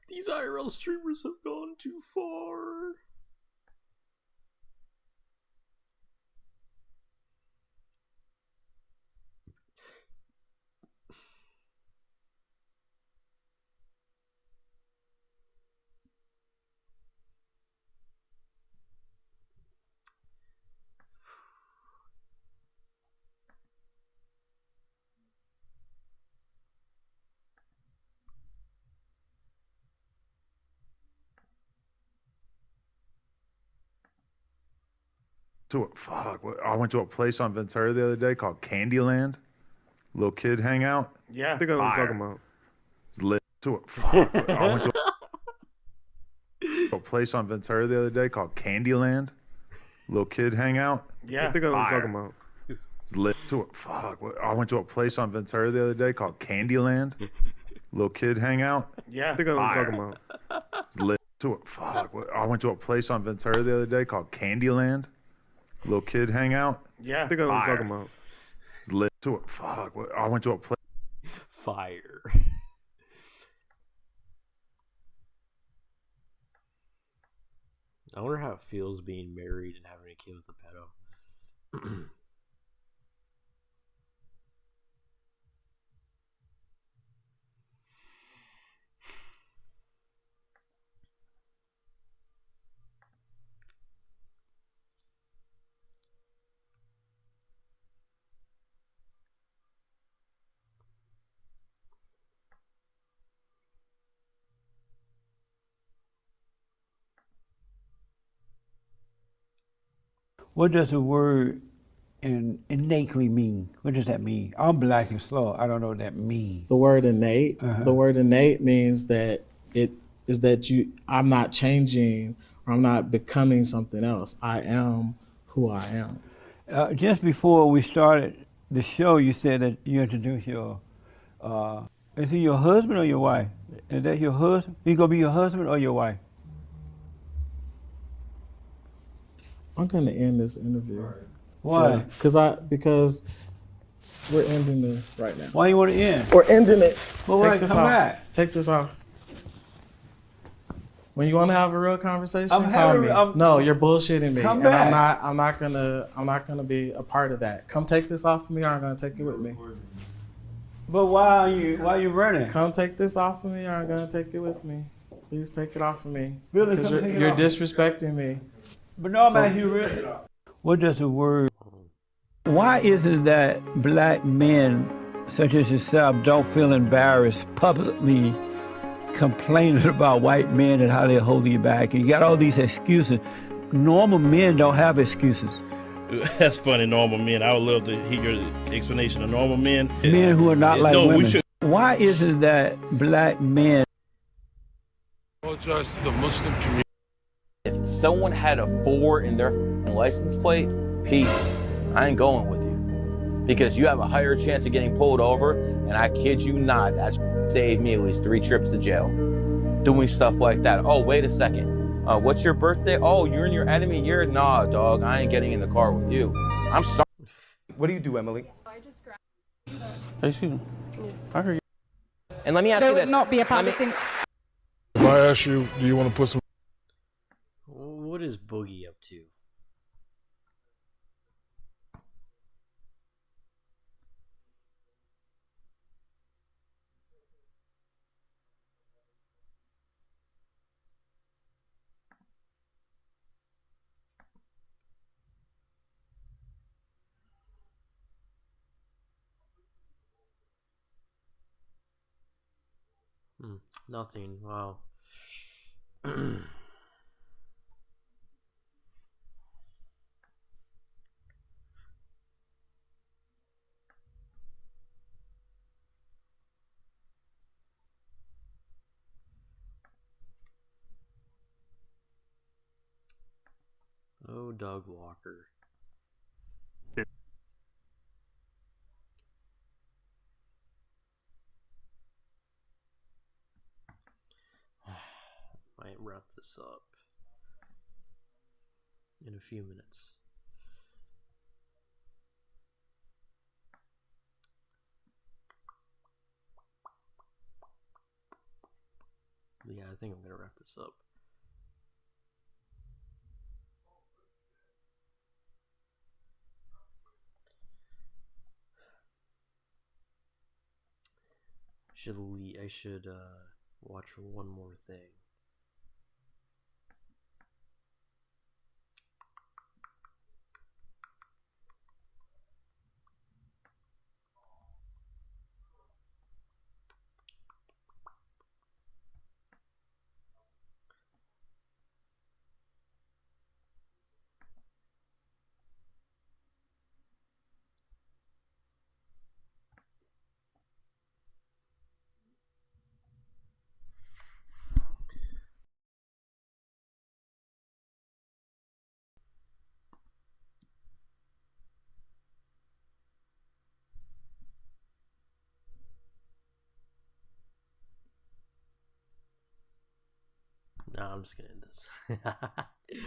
These IRL streamers have gone too far. I went to a place on Ventura the other day called Candyland. Little kid hangout. Yeah. I think I know what you're talking about. It's lit to it. Fuck. I went to a place on Ventura the other day called Candyland. Little kid hangout. Yeah. I think I know what you're talking about. It's lit to it. Fuck. I went to a place on Ventura the other day called Candyland. Little kid hangout. Yeah. I think I know what you're talking about. It's lit to it. Fuck. I went to a place on Ventura the other day called Candyland. Little kid hangout. Yeah. I think I know what you're talking about. It's lit to it. Fuck. I went to a place. Fire. I wonder how it feels being married and having a kid with a pedo. What does the word innately mean? What does that mean? I'm black and slow. I don't know what that means. The word innate. The word innate means that it is that I'm not changing or I'm not becoming something else. I am who I am. Just before we started the show, you said that you introduced your. Is he your husband or your wife? Is that your husband? He gonna be your husband or your wife? I'm gonna end this interview. Why? Because we're ending this right now. Why you want to end? We're ending it. Well, Take wait, this come off. back. Take this off. When you want to have a real conversation, I'm call having- me. I'm- No, you're bullshitting me, Come and back. I'm not gonna be a part of that. Come take this off of me, or I'm gonna take it with me. But why are you running? Come take this off of me, or I'm gonna take it with me. Please take it off of me. Really, Because come take it you're off. disrespecting me. But no, So- man, you really. What does the word? Why is it that black men, such as yourself, don't feel embarrassed publicly complaining about white men and how they're holding you back? And you got all these excuses. Normal men don't have excuses. That's funny, normal men. I would love to hear your explanation of normal men. Men who are not like no, women. we should. Why is it that black men? Apologize to the Muslim community. If someone had a 4 in their license plate, peace. I ain't going with you. Because you have a higher chance of getting pulled over, and I kid you not, that saved me at least 3 trips to jail. Doing stuff like that. Oh, wait a second. What's your birthday? Oh, you're in your enemy year? Nah, dog, I ain't getting in the car with you. I'm sorry. What do you do, Emily? Excuse me. I heard you. And let me ask There you would this. not be a Let me- public. If I ask you, do you want to put some? What is Boogie up to? Nothing. Wow. Oh, Doug Walker. Might wrap this up in a few minutes. Yeah, I think I'm gonna wrap this up. I should watch one more thing. No, I'm just gonna end this.